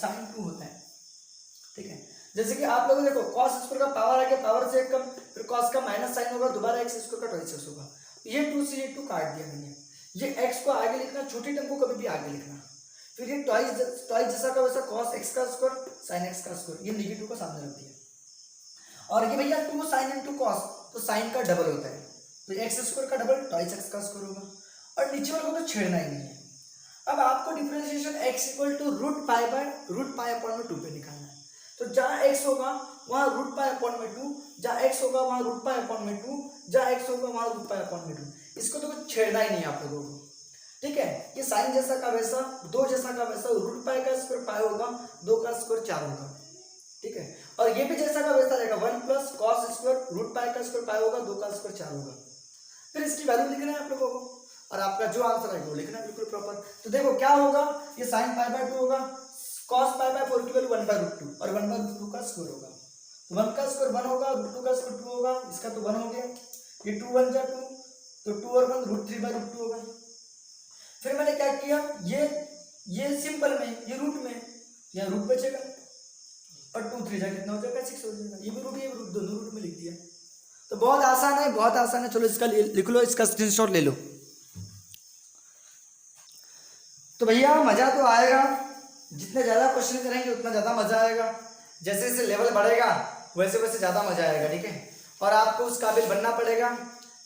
ठीक है। जैसे कि आप लोग देखो, cos स्क्वायर का पावर आ गया, पावर से कम, फिर cos का माइनस साइन होगा, दोबारा x स्क्वायर का 2x होगा। ये 2 से ये 2 काट दिया मैंने, ये x को आगे लिखना, छोटी टर्म को कभी भी आगे लिखना, फिर ये ट्वाइस जैसा का वैसा cos x का स्क्वायर sin x का स्क्वायर, ये नेगेटिव को सामने रख दिया। और ये भैया 2 sin into cos, तो sin का डबल होता है, तो x स्क्वायर का डबल ट्वाइस x का स्क्वायर होगा, और नीचे वाले को तो छेड़ना ही नहीं है। अब आपको differentiation x equal to root pi upon में 2 पे निकालना है। तो जहाँ x होगा वहाँ रूट पाई अपॉन में 2, जहाँ x होगा वहाँ रूट पाई अपॉन में 2, जहाँ x होगा वहाँ रूट पाई अपॉन में 2, इसको तो कुछ छेड़ना ही नहीं आप लोगों को, ठीक है। ये साइन जैसा का वैसा, 2 जैसा का वैसा, रूट पाई का स्क्वायर पाई होगा, 2 का स्क्वायर 4 होगा, ठीक है। और ये भी जैसा का वैसा रहेगा, 1 plus cos square root pi का स्क्वायर पाई होगा, 2 का स्क्वायर 4 होगा। फिर इसकी वैल्यू लिखना है आप लोगों को, और आपका जो आंसर है वो लिखना है बिल्कुल प्रॉपर। तो देखो क्या होगा, ये sin पाई बाय 2 होगा, cos पाई बाय 4 की वैल्यू 1/√2 और 1/√2 का स्क्वायर होगा, तो 1 का स्क्वायर 1 होगा, √2 का स्क्वायर 2 होगा, इसका तो 1 हो गया, ये 2 1 जा 2, तो 2 और 1 √3/√2 होगा। फिर मैंने क्या किया, ये सिंपल में, ये रूट में, यहाँ रूट बचेगा, और 2 3 जा कितना हो जाएगा, 6 हो जाएगा, ये भी रूट दोनों रूट में लिख दिया। तो बहुत आसान है, चलो इसका लिख लो, इसका स्क्रीनशॉट ले लो। तो भैया मज़ा तो आएगा, जितने ज़्यादा क्वेश्चन करेंगे उतना ज़्यादा मज़ा आएगा, जैसे जैसे लेवल बढ़ेगा वैसे वैसे ज़्यादा मज़ा आएगा, ठीक है। और आपको उस काबिल बनना पड़ेगा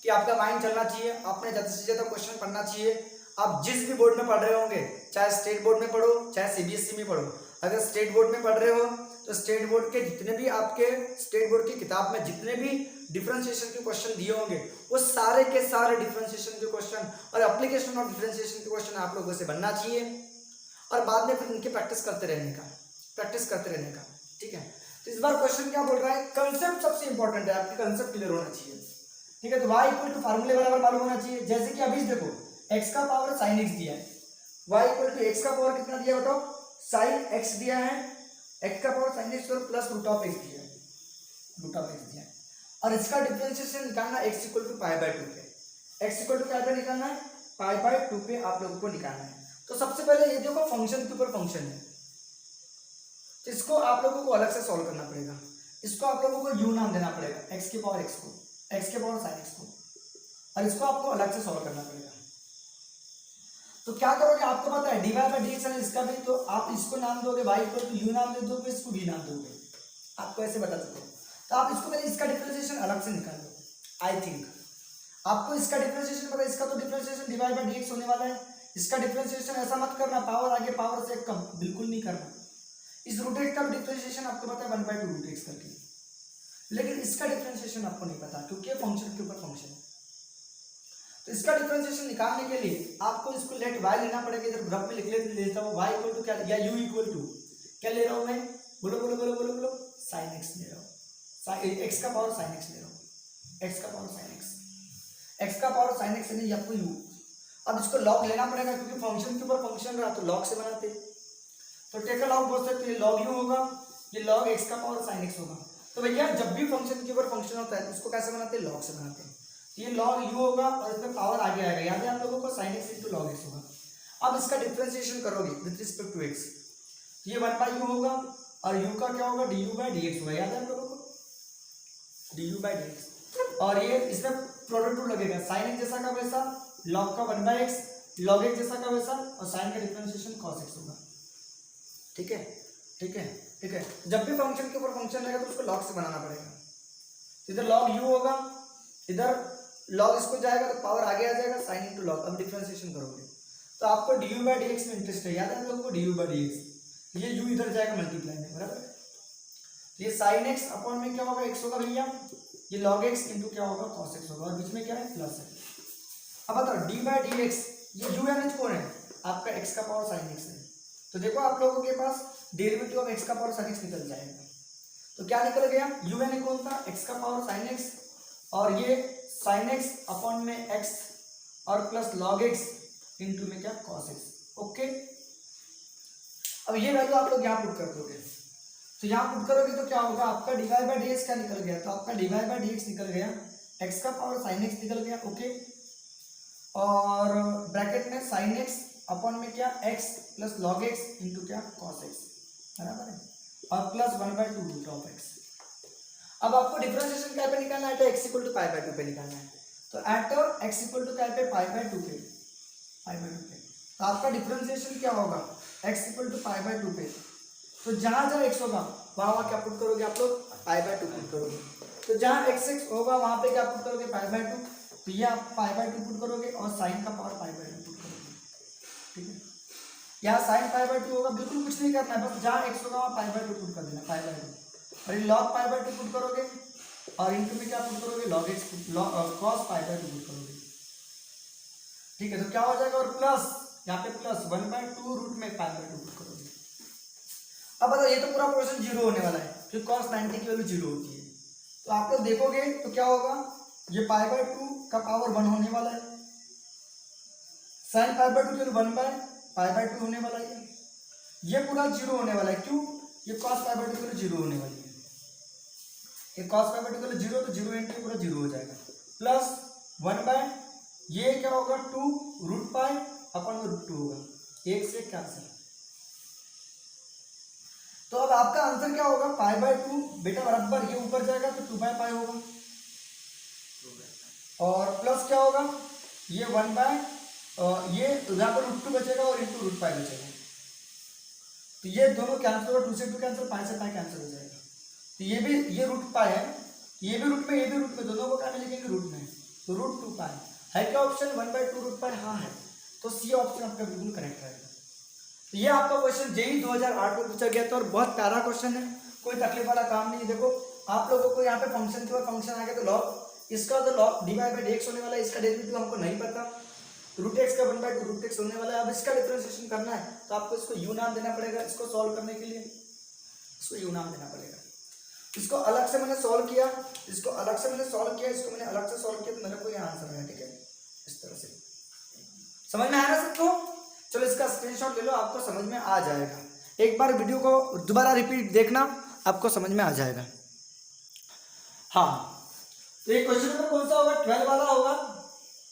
कि आपका माइंड चलना चाहिए, आपने ज़्यादा से ज़्यादा क्वेश्चन पढ़ना चाहिए। आप जिस भी बोर्ड में पढ़ रहे होंगे, चाहे स्टेट बोर्ड में पढ़ो चाहे CBSE में पढ़ो, अगर स्टेट बोर्ड में पढ़ रहे हो तो स्टेट बोर्ड के जितने भी आपके स्टेट बोर्ड की किताब में जितने भी डिफरेंशिएशन के क्वेश्चन दिए होंगे, वो सारे के सारे डिफरेंशिएशन के क्वेश्चन और एप्लीकेशन ऑफ डिफरेंशिएशन के क्वेश्चन आप लोगों से बनना चाहिए, और बाद में फिर उनकी प्रैक्टिस करते रहने का, ठीक है। तो इस बार क्वेश्चन क्या बोल रहा है, कंसेप्ट सबसे इंपॉर्टेंट है, आपके कंसेप्ट क्लियर होना चाहिए, ठीक है। तो y इक्वल टू फार्मूले बराबर मालूम होना चाहिए, जैसे कि अभी देखो x का पावर sin x दिया है, y इक्वल टू x का पावर कितना दिया बताओ, sin x दिया है, x का पावर sin x और प्लस रूट ऑफ x दिया है, और इसका डिफरेंशिएशन निकालना x equal to pi by 2 पे, x इक्वल टू क्या पे निकालना है, पाई बाय 2 पे आप लोगों को निकालना है। तो सबसे पहले ये देखो फंक्शन के ऊपर फंक्शन है, तो इसको आप लोगों को अलग से सॉल्व करना पड़ेगा, इसको आप लोगों को u नाम देना पड़ेगा, x के पावर x को, x के पावर sin x को, और इसको आपको अलग से सॉल्व करना पड़ेगा। तो क्या करोगे, आपको पता है dy बाय dx है इसका भी, तो आप इसको नाम दोगे y इक्वल टू u नाम दे दोगे, इसको v नाम दोगे, आपको ऐसे बता सकते हो। तो आप इसको पहले इसका डिफरेंशिएशन अलग से निकाल लो, आई थिंक आपको इसका डिफरेंशिएशन पता है, इसका तो डिफरेंशिएशन डिवाइड बाय dx होने वाला है। इसका डिफरेंशिएशन ऐसा मत करना पावर आगे पावर से कम, बिल्कुल नहीं करना। इस रूट एक्स का डिफरेंशिएशन आपको पता है 1/2 रूट एक्स करके, लेकिन इसका डिफरेंशिएशन आपको नहीं पता क्योंकि फंक्शन के ऊपर फंक्शन है। तो इसका डिफरेंशिएशन निकालने के लिए आपको इसको लेट y लेना पड़ेगा। इधर ग्राफ में लिख लेता हूँ y इक्वल टू क्या या u इक्वल टू क्या ले रहा हूँ मैं, बोलो बोलो बोलो बोलो बोलो, sin x ले रहा हूँ, x का पावर sin x ले रहा हूँ, x का पावर sin x, x का पावर sin x नहीं आपको u। अब इसको log लेना पड़ेगा क्योंकि फंक्शन के ऊपर फंक्शन रहा तो log से बनाते, तो टेक log बोल सकते हैं, log u होगा, ये log x का पावर sin x होगा। तो भैया जब भी फंक्शन के ऊपर फंक्शन होता है तो उसको कैसे बनाते हैं, log से बनाते हैं। तो ये log u होगा और इसमें पावर आगे आएगा, याद है आप लोगों को, sin x into log x होगा। अब इसका डिफरेंशिएशन करोगे विद रिस्पेक्ट टू x, ये 1/u होगा और u का क्या होगा, du by dx होगा, याद है आप लोगों को, du by dx। और ये इसमें प्रोडक्ट रूल लगेगा, sin x जैसा का वैसा, log का 1/x, log x जैसा का वैसा, और sin का डिफरेंशिएशन cos x होगा। ठीक है ठीक है ठीक है। जब भी फंक्शन के ऊपर फंक्शन रहेगा तो उसको log से बनाना पड़ेगा। इधर log u होगा, इधर log इसको जाएगा तो पावर आगे आ जाएगा, sin into log। अब डिफरेंशिएशन करोगे तो आपको du by dx में इंटरेस्ट है, याद है आप लोगों को, du by dx, ये u इधर जाएगा मल्टीप्लाई में, बराबर। तो ये sin x अपॉन में क्या होगा, x होगा भैया, ये log x इंटू क्या होगा, cos x होगा, और बीच में क्या है, प्लस है। अब बताओ d by dx, ये u एन एच कौन है, आपका x का पावर sin x है। तो देखो आप लोगों के पास डेरिवेटिव ऑफ x का पावर sin x निकल जाएगा। तो क्या निकल गया, u एन कौन था, x का पावर sin x, और ये sin x अपॉन में x और प्लस log x इंटू में क्या, cos x। ओके, अब ये वैल्यू आप लोग यहाँ पुट कर दोगे, तो यहाँ पुट करोगे तो क्या होगा, आपका डिवाइड बाय dx क्या निकल गया, तो आपका डिवाइड बाय dx निकल गया, x का पावर sin x निकल गया। ओके, और ब्रैकेट में sin x अपॉन में क्या, x plus log x into क्या, cos x, बराबर है, और प्लस 1/2 रूट ऑफ x। अब आपको डिफरेंशिएशन क्या पे निकालना है, x इक्वल टू π/2 पे निकालना है। तो एट x इक्वल टू क्या पे, π/2 पे, तो आपका डिफरेंशिएशन क्या होगा, x इक्वल टू π/2 पे। तो जहां जहां x होगा वहां क्या पुट करोगे आप लोग, π/2 पुट करोगे। तो जहां x होगा वहां पे क्या पुट करोगे, π/2। तो ये आप π/2 पुट करोगे और sin का पावर π/2 पुट करोगे। ठीक है, यहाँ sin π/2 होगा, बिल्कुल कुछ नहीं करना है, बस जहाँ x होगा वहाँ π/2 पुट कर देना, π/2, और ये log π/2 पुट करोगे और इनटू में क्या पुट करोगे, log x cos π/2 पुट करोगे। ठीक है, तो क्या हो जाएगा, और प्लस यहाँ पे प्लस 1/2 रूट में π/2 पुट करोगे। अब बताओ, ये तो पूरा पोर्शन जीरो होने वाला है क्योंकि cos 90 की वैल्यू जीरो होती है। तो आप लोग देखोगे तो क्या होगा, ये π/2 का पावर 1 होने वाला है, sin π/2 की वैल्यू 1/π/2 होने वाला है, ये पूरा जीरो होने वाला है। क्यों, ये cos π/2 की वैल्यू जीरो होने वाली है, ये cos π/2 की वैल्यू जीरो, तो जीरो इंटू पूरा जीरो हो जाएगा, प्लस 1/, ये क्या होगा 2 रूट पाई अपन में रूट 2 होगा, एक से कैंसिल। तो अब आपका आंसर क्या होगा, π/2 बेटा बराबर, ये ऊपर जाएगा तो 2/π होगा, और प्लस क्या होगा, ये 1/, ये यहाँ पर रूट 2 बचेगा और इंटू रूट पाई बचेगा। तो ये दोनों कैंसिल होगा, 2 से 2 कैंसिल, पाई से पाई कैंसिल हो जाएगा। तो ये भी, ये रूट पाई है, ये भी रूट में, ये भी रूट में, दोनों को क्या में लिखेंगे, रूट में, तो रूट 2 पाई है क्या ऑप्शन, 1/2 रूट पाई, हाँ है, तो सी ऑप्शन आपका बिल्कुल करेक्ट रहेगा। तो ये आपका क्वेश्चन जेई 2008 में पूछा गया था और बहुत प्यारा क्वेश्चन है, कोई तकलीफ वाला काम नहीं। देखो आप लोगों को यहाँ पे फंक्शन के बाद फंक्शन आ गया तो लॉग, इसका तो लॉग डिवाइड बाय dx होने वाला है, इसका डेरिवेटिव हमको नहीं पता, रूट एक्स का 1/2 रूट एक्स होने वाला है। अब इसका डिफरेंशिएशन करना है तो आपको इसको यू नाम देना पड़ेगा, इसको सॉल्व करने के लिए इसको यू नाम देना पड़ेगा। इसको अलग से मैंने सॉल्व किया, इसको अलग से मैंने सॉल्व किया, इसको मैंने अलग से सॉल्व किया, तो मेरे को ये आंसर आया। ठीक है, इस तरह से समझ में आया सबको, चलो इसका स्क्रीनशॉट ले लो, आपको समझ में आ जाएगा। एक बार वीडियो को दोबारा रिपीट देखना, आपको समझ में आ जाएगा। हाँ, तो ये क्वेश्चन नंबर कौन सा होगा, 12 वाला होगा।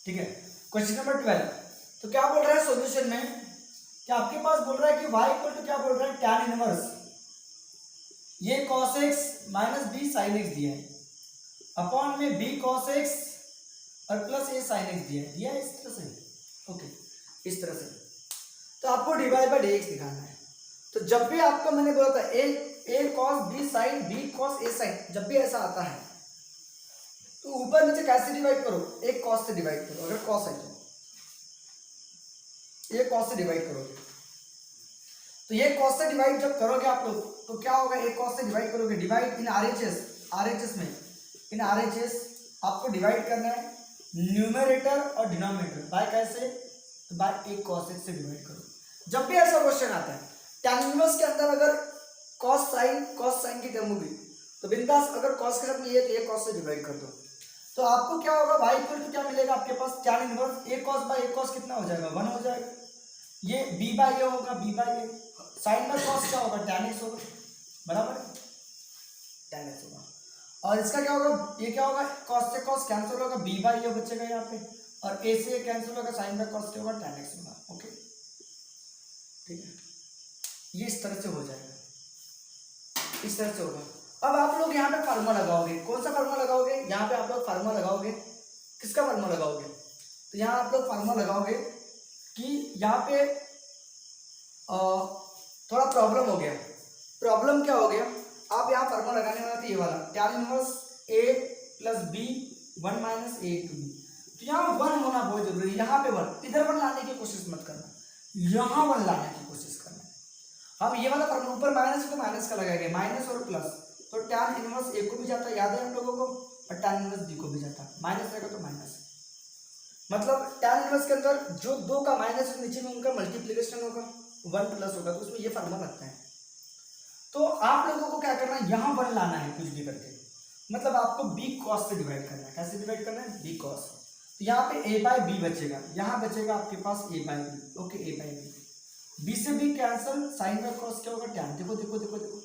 ठीक है, क्वेश्चन नंबर 12। तो क्या बोल रहा है सॉल्यूशन में, क्या आपके पास बोल रहा है कि y इक्वल टू क्या बोल रहा है, tan इनवर्स ये cos x minus b sin x दिया है, अपॉन में b cos x और प्लस a sin x दिया है इस तरह से। ओके, इस तरह से तो आपको डिवाइड बाय dx दिखाना है। तो जब भी आपको मैंने बोला था a cos b sin b cos a sin, जब भी ऐसा आता है तो ऊपर नीचे कैसे डिवाइड करो, एक कॉस से डिवाइड करो, अगर कॉस है तो ये कॉस से डिवाइड करोगे, तो ये कॉस से डिवाइड जब करोगे आप लोग तो क्या होगा, एक कॉस से डिवाइड करोगे, डिवाइड इन आरएचएस, आरएचएस में इन आरएचएस आपको डिवाइड करना है न्यूमरेटर और डिनोमिनेटर बाय कैसे, तो बाय एक कॉस एक्स से डिवाइड करो। जब भी ऐसा क्वेश्चन आता है tan इनवर्स के अंदर अगर कॉस साइन की टर्म होगी तो बिंदास अगर कॉस के साथ में ये कॉस से डिवाइड कर दो, तो आपको क्या होगा, y इक्वल टू क्या मिलेगा आपके पास, tan inverse a cos by a cos कितना हो जाएगा, 1 हो जाएगा। ये b बाय a होगा, b by a, sine by cos क्या होगा, tan x होगा, बराबर tan x होगा। और इसका क्या होगा, ये क्या होगा, cos से cos कैंसिल होगा, b बाय a बचेगा यहाँ पे, और a से a कैंसिल होगा, साइन बाय cos क्या होगा, tan x होगा। ओके ठीक है, ये इस तरह से हो जाएगा, इस तरह से होगा। अब आप लोग यहाँ पे फार्मूला लगाओगे, कौन सा फार्मूला लगाओगे, यहाँ पे आप लोग फार्मूला लगाओगे, किसका फार्मूला लगाओगे, तो यहाँ आप लोग फार्मूला लगाओगे कि यहाँ पे थोड़ा प्रॉब्लम हो गया। प्रॉब्लम क्या हो गया, आप यहाँ फार्मूला लगाने वाला था ये वाला tan inverse a plus b 1 minus a to b, तो यहाँ 1 होना बहुत जरूरी है, यहाँ पे 1, इधर 1 लाने की कोशिश मत करना, यहाँ 1 लाने की कोशिश करना है। हम ये वाला फार्मूला ऊपर माइनस है तो माइनस का लगाएंगे, माइनस और प्लस, तो tan इनवर्स a को भी जाता है, याद है हम लोगों को, और tan इनवर्स b को भी जाता, माइनस रहेगा तो माइनस, मतलब tan इनवर्स के अंदर जो दो का माइनस नीचे में उनका मल्टीप्लिकेशन होगा, 1 प्लस होगा, तो उसमें ये फार्मूला लगता है। तो आप लोगों को क्या करना है, यहाँ 1 लाना है कुछ भी करके, मतलब आपको b cos से डिवाइड करना है, कैसे डिवाइड करना है, b cos, तो यहाँ पे a बाय b बचेगा, यहाँ बचेगा आपके पास a by b, okay a by b, b से b cancel, sine by cos क्या होगा, tan, देखो देखो देखो देखो,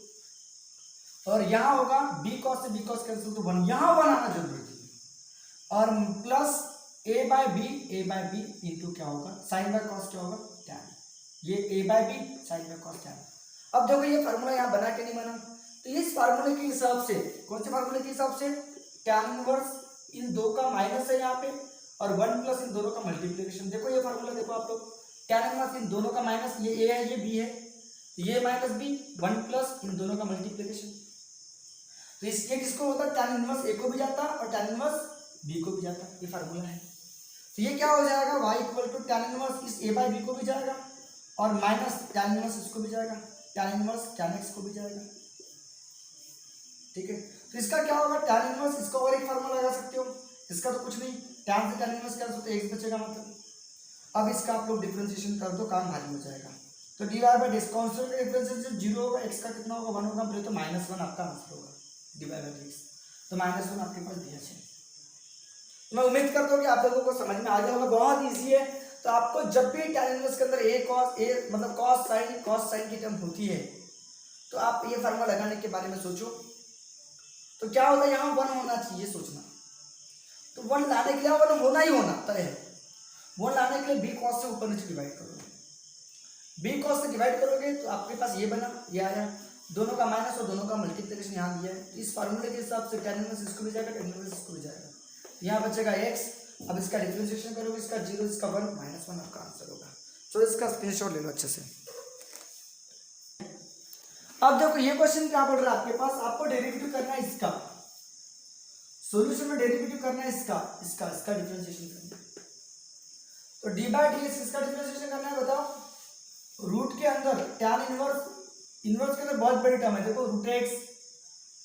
और यहाँ होगा b cos से b cos कैंसिल, तो 1, यहाँ 1 आना जरूरी थी, और plus a by b into क्या होगा, साइन बाय cos क्या होगा, tan, ये a by b sine by cos tan। अब देखो ये फार्मूला यहाँ बना के नहीं बना, तो इस फार्मूले के हिसाब से, कौन से फार्मूले के हिसाब से, tan इनवर्स इन दो का माइनस है यहाँ पे, और 1 प्लस इन दोनों का मल्टीप्लिकेशन, देखो ये फार्मूला देखो आप लोग, tan इनवर्स इन दोनों का माइनस, ये a है ये b है, तो ये माइनस b, 1 प्लस इन दोनों का मल्टीप्लिकेशन, तो ये किसको होता है, tan इनवर्स a को भी जाता और tan इनवर्स b को भी जाता, ये फार्मूला है। तो ये क्या हो जाएगा, y equal to tan inverse इस a बाय b को भी जाएगा, और माइनस tan इनवर्स इसको भी जाएगा, tan इनवर्स tan x को भी जाएगा, ठीक है। तो इसका क्या होगा, tan इनवर्स, इसका और एक फार्मूला लगा सकते हो, इसका तो कुछ नहीं, tan से tan इनवर्स क्या होता है, x बचेगा मतलब। अब इसका आप लोग डिफरेंशिएशन कर दो, काम भारी हो जाएगा, तो dy बाय dx कांस्टेंट का डिफरेंशिएशन 0 होगा, x का कितना होगा, 1 होगा, तो -1 आपका आंसर होगा, dy बाय dx, तो -1 आपके पास दिया है। मैं उम्मीद करता हूँ कि आप लोगों को समझ में आ गया होगा, बहुत इजी है। तो आपको जब भी tan इनवर्स के अंदर a मतलब cos साइन की टर्म होती है, तो आप ये फार्मूला लगाने के बारे में सोचो, तो क्या होता है, यहाँ 1 होना चाहिए सोचना, तो 1 लाने के लिए 1 होना ही होना तय है, 1 लाने के लिए b cos से ऊपर नीचे डिवाइड करोगे, b cos से डिवाइड करोगे तो आपके पास ये बना, ये आया, दोनों का माइनस और दोनों का मल्टीप्लिकेशन यहाँ दिया है, इस फार्मूले के हिसाब से tan इनवर्स इसको भी जाएगा, tan इनवर्स इसको भी जाएगा, यहाँ बचेगा x, अब इसका डिफरेंशिएशन करोगे, इसका 0 इसका 1, -1 आपका आंसर होगा। तो इसका स्क्रीनशॉट ले लो अच्छे से। अब देखो ये क्वेश्चन क्या बोल रहा है आपके पास, आपको डेरिवेटिव करना है इसका, सॉल्यूशन में डेरिवेटिव करना है इसका डिफरेंशिएशन करना है, तो d बाय dx इसका डिफरेंशिएशन करना है, बताओ। रूट के अंदर tan इनवर्स के अंदर बहुत बड़ी टर्म है, देखो रूट x,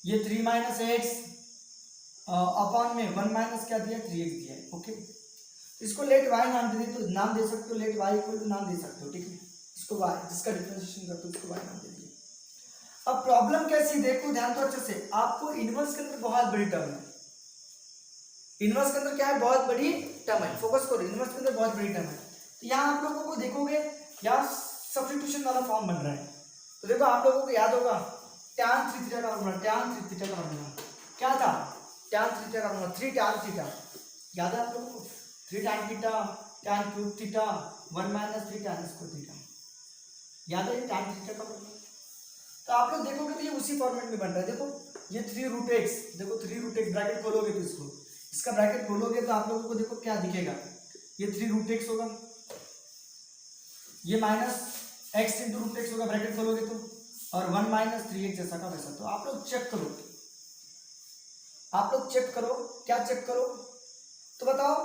ये 3 माइनस x अपॉन में 1 माइनस क्या दिया, 3x दिया है, ओके। इसको लेट y नाम दे, तो नाम दे सकते हो, लेट y इक्वल टू नाम दे सकते हो, ठीक है, इसको y, जिसका डिफरेंशिएशन करते हो इसको y नाम दे दिए। अब प्रॉब्लम कैसी, देखो ध्यान तो अच्छे से, आपको इनवर्स के अंदर बहुत बड़ी टर्म है, इनवर्स के अंदर क्या है, बहुत बड़ी टर्म है, फोकस करो, इनवर्स के अंदर बहुत बड़ी टर्म है। तो यहाँ आप लोगों को देखोगे यहाँ सब्स्टिट्यूशन वाला फॉर्म बन रहा है, तो देखो आप लोगों को याद होगा tan 3 थीटा का फॉर्मूला क्या था, tan 3 थीटा का फॉर्मूला 3 tan थीटा, याद है आप लोगों को, 3 tan theta, tan cube theta, 1 minus 3 tan square theta, याद है tan थीटा का फॉर्मूला। तो आप लोग देखोगे तो ये उसी फॉर्मेट में बन रहा है, देखो ये 3 रूट एक्स, देखो 3 रूट एक्स ब्रैकेट खोलोगे तो इसका ब्रैकेट खोलोगे तो आप लोगों को देखो क्या दिखेगा, ये 3 रूट एक्स होगा, ये minus X into root X होगा, ब्रैकेट खोलोगे तो, और 1 माइनस 3x जैसा का वैसा। तो आप लोग चेक करो, आप लोग चेक करो, क्या चेक करो, तो बताओ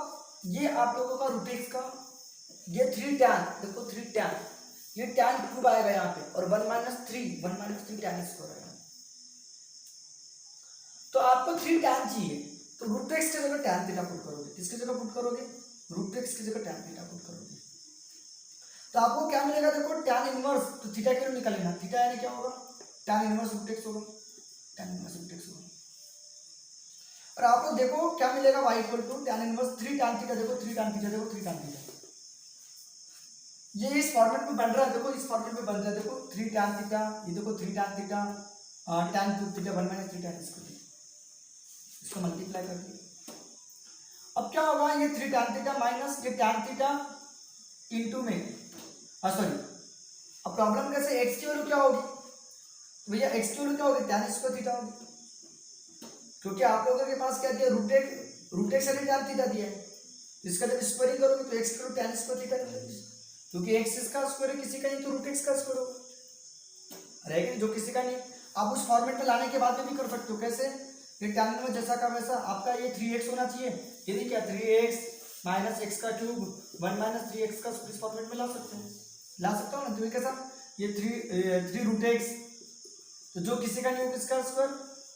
ये आप लोगों का रूट एक्स का ये 3 टैन, देखो 3 टैन, ये टैन क्यूब आएगा यहाँ पे, और 1 - 3 टैन स्क्वायर आएगा। तो आपको 3 टैन चाहिए, तो रूट एक्स की जगह टैन थीटा पुट करोगे, किसकी जगह पुट करोगे, रूट एक्स की जगह टैन थीटा पुट करोगे, तो आपको क्या मिलेगा, देखो टैन इनवर्स, तो थीटा क्यों निकालेगा, थीटा यानी क्या होगा, टैन इनवर्स रूट एक्स होगा, टैन इनवर्स रूट एक्स होगा। और आपको देखो क्या मिलेगा, y equal to tan inverse 3 tan theta, देखो 3 टैन थीटा, देखो 3 टैन थीटा, ये इस फॉर्मेट में बन रहा है, देखो इस फॉर्मेट में बन रहा है, देखो 3 टैन थीटा, ये देखो 3 tan theta, tan cube theta 1 - 3 tan square, इसको मल्टीप्लाई कर दिया। अब क्या होगा, ये 3 टैन थीटा माइनस ये टैन थीटा इनटू में, सॉरी, अब प्रॉब्लम कैसे, x की वैल्यू क्या होगी, तो भैया x की वैल्यू क्या होगी, टैन स्क्वायर थीटा होगी, क्योंकि आप लोगों के पास क्या दिया, रूट एक्स यानी टैन थीटा दिया है, इसका जब स्क्वायरिंग करोगे तो x करो टैन स्क्वायर थीटा निकलेगा, क्योंकि x इसका स्क्वायर है किसी का नहीं, तो रूट एक्स का स्क्वायर होगा, रहेगा जो किसी का नहीं। आप उस फॉर्मेट में लाने के बाद में भी कर सकते हो, कैसे, ये टैन में जैसा का वैसा आपका ये 3x होना चाहिए, ये नहीं क्या 3x माइनस एक्स का क्यूब 1 - 3x का इस फॉर्मेट में ला सकते हो, ला सकता हूँ ना, तो कैसा, ये 3 रूट एक्स, तो जो किसी का नहीं हो किसका स्क्वायर,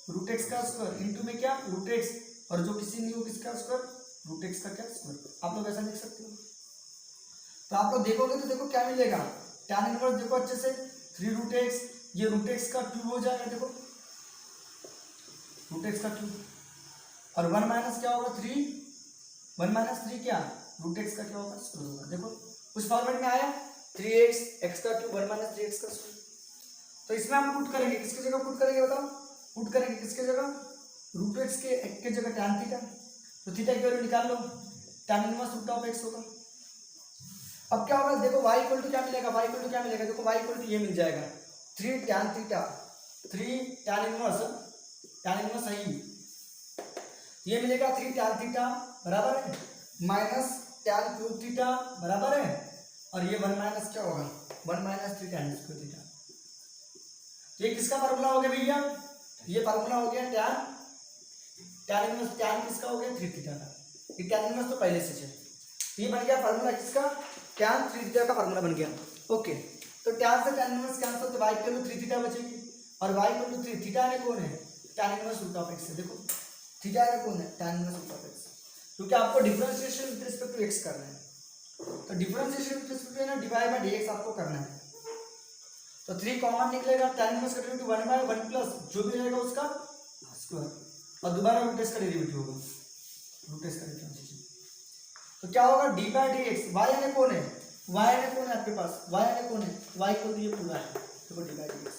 रूट एक्स का स्क्वायर इनटू में क्या रूट एक्स, और जो किसी नहीं हो किसका स्क्वायर, रूट एक्स का क्या स्क्वायर, आप लोग ऐसा लिख सकते हो। तो आप लोग देखोगे तो देखो क्या मिलेगा, टैन इनवर्स देखो अच्छे से 3 रूट एक्स, ये रूट एक्स का क्यूब हो जाएगा, देखो रूट एक्स का क्यूब, और 1 माइनस क्या होगा 3, 1 - 3 क्या रूट एक्स का क्या होगा स्क्वायर होगा, देखो उस फॉर्मेट में आया 3x x का क्यूब 1 - 3x का स्क्वायर। तो इसमें हम पुट करेंगे, किसकी जगह पुट करेंगे बताओ, पुट करेंगे किसके जगह, रूट एक्स के जगह टैन थीटा, तो थीटा की वैल्यू निकाल लो, tan inverse root of x होगा। अब क्या होगा, देखो y इक्वल टू क्या मिलेगा, y इक्वल टू क्या मिलेगा, देखो y इक्वल टू ये मिल जाएगा 3 टैन थीटा, 3 टैन इनवर्स है ये मिलेगा 3 टैन थीटा बराबर है माइनस टैन क्यूब थीटा बराबर है, और ये 1 माइनस क्या होगा 1 - 3 टैन स्क्वायर थीटा। ये किसका फार्मूला हो गया भैया, ये फार्मूला हो गया टैन इनवर्स, टैन किसका हो गया 3 थीटा का, ये टैन इनवर्स तो पहले से है, ये बन गया फार्मूला किसका, टैन 3 थीटा का फार्मूला बन गया। ओके, तो टैन से टैन इनवर्स कैंसिल, तो y इक्वल टू 3 थीटा बचेगी, और y इक्वल टू 3 थीटा ने कौन है, tan inverse root of x है, देखो थीटा ने कौन है, tan inverse root of x, क्योंकि आपको differentiation with respect to x करना है, तो डिफरेंशिएशन विद रिस्पेक्ट टू ना डिवाइड बाय dx आपको करना है, तो 3 कॉमन निकलेगा, टैन इनवर्स का डेरिवेटिव 1/1 प्लस जो भी रहेगा उसका स्क्वायर, और दोबारा रूट एक्स का डेरिवेटिव होगा, रूट एक्स का डिफरेंशिएशन, तो क्या होगा d/dx, y यानी कौन है, y यानी कौन है आपके पास, y यानी कौन है, y इक्वल टू ये पूरा है, देखो d/dx,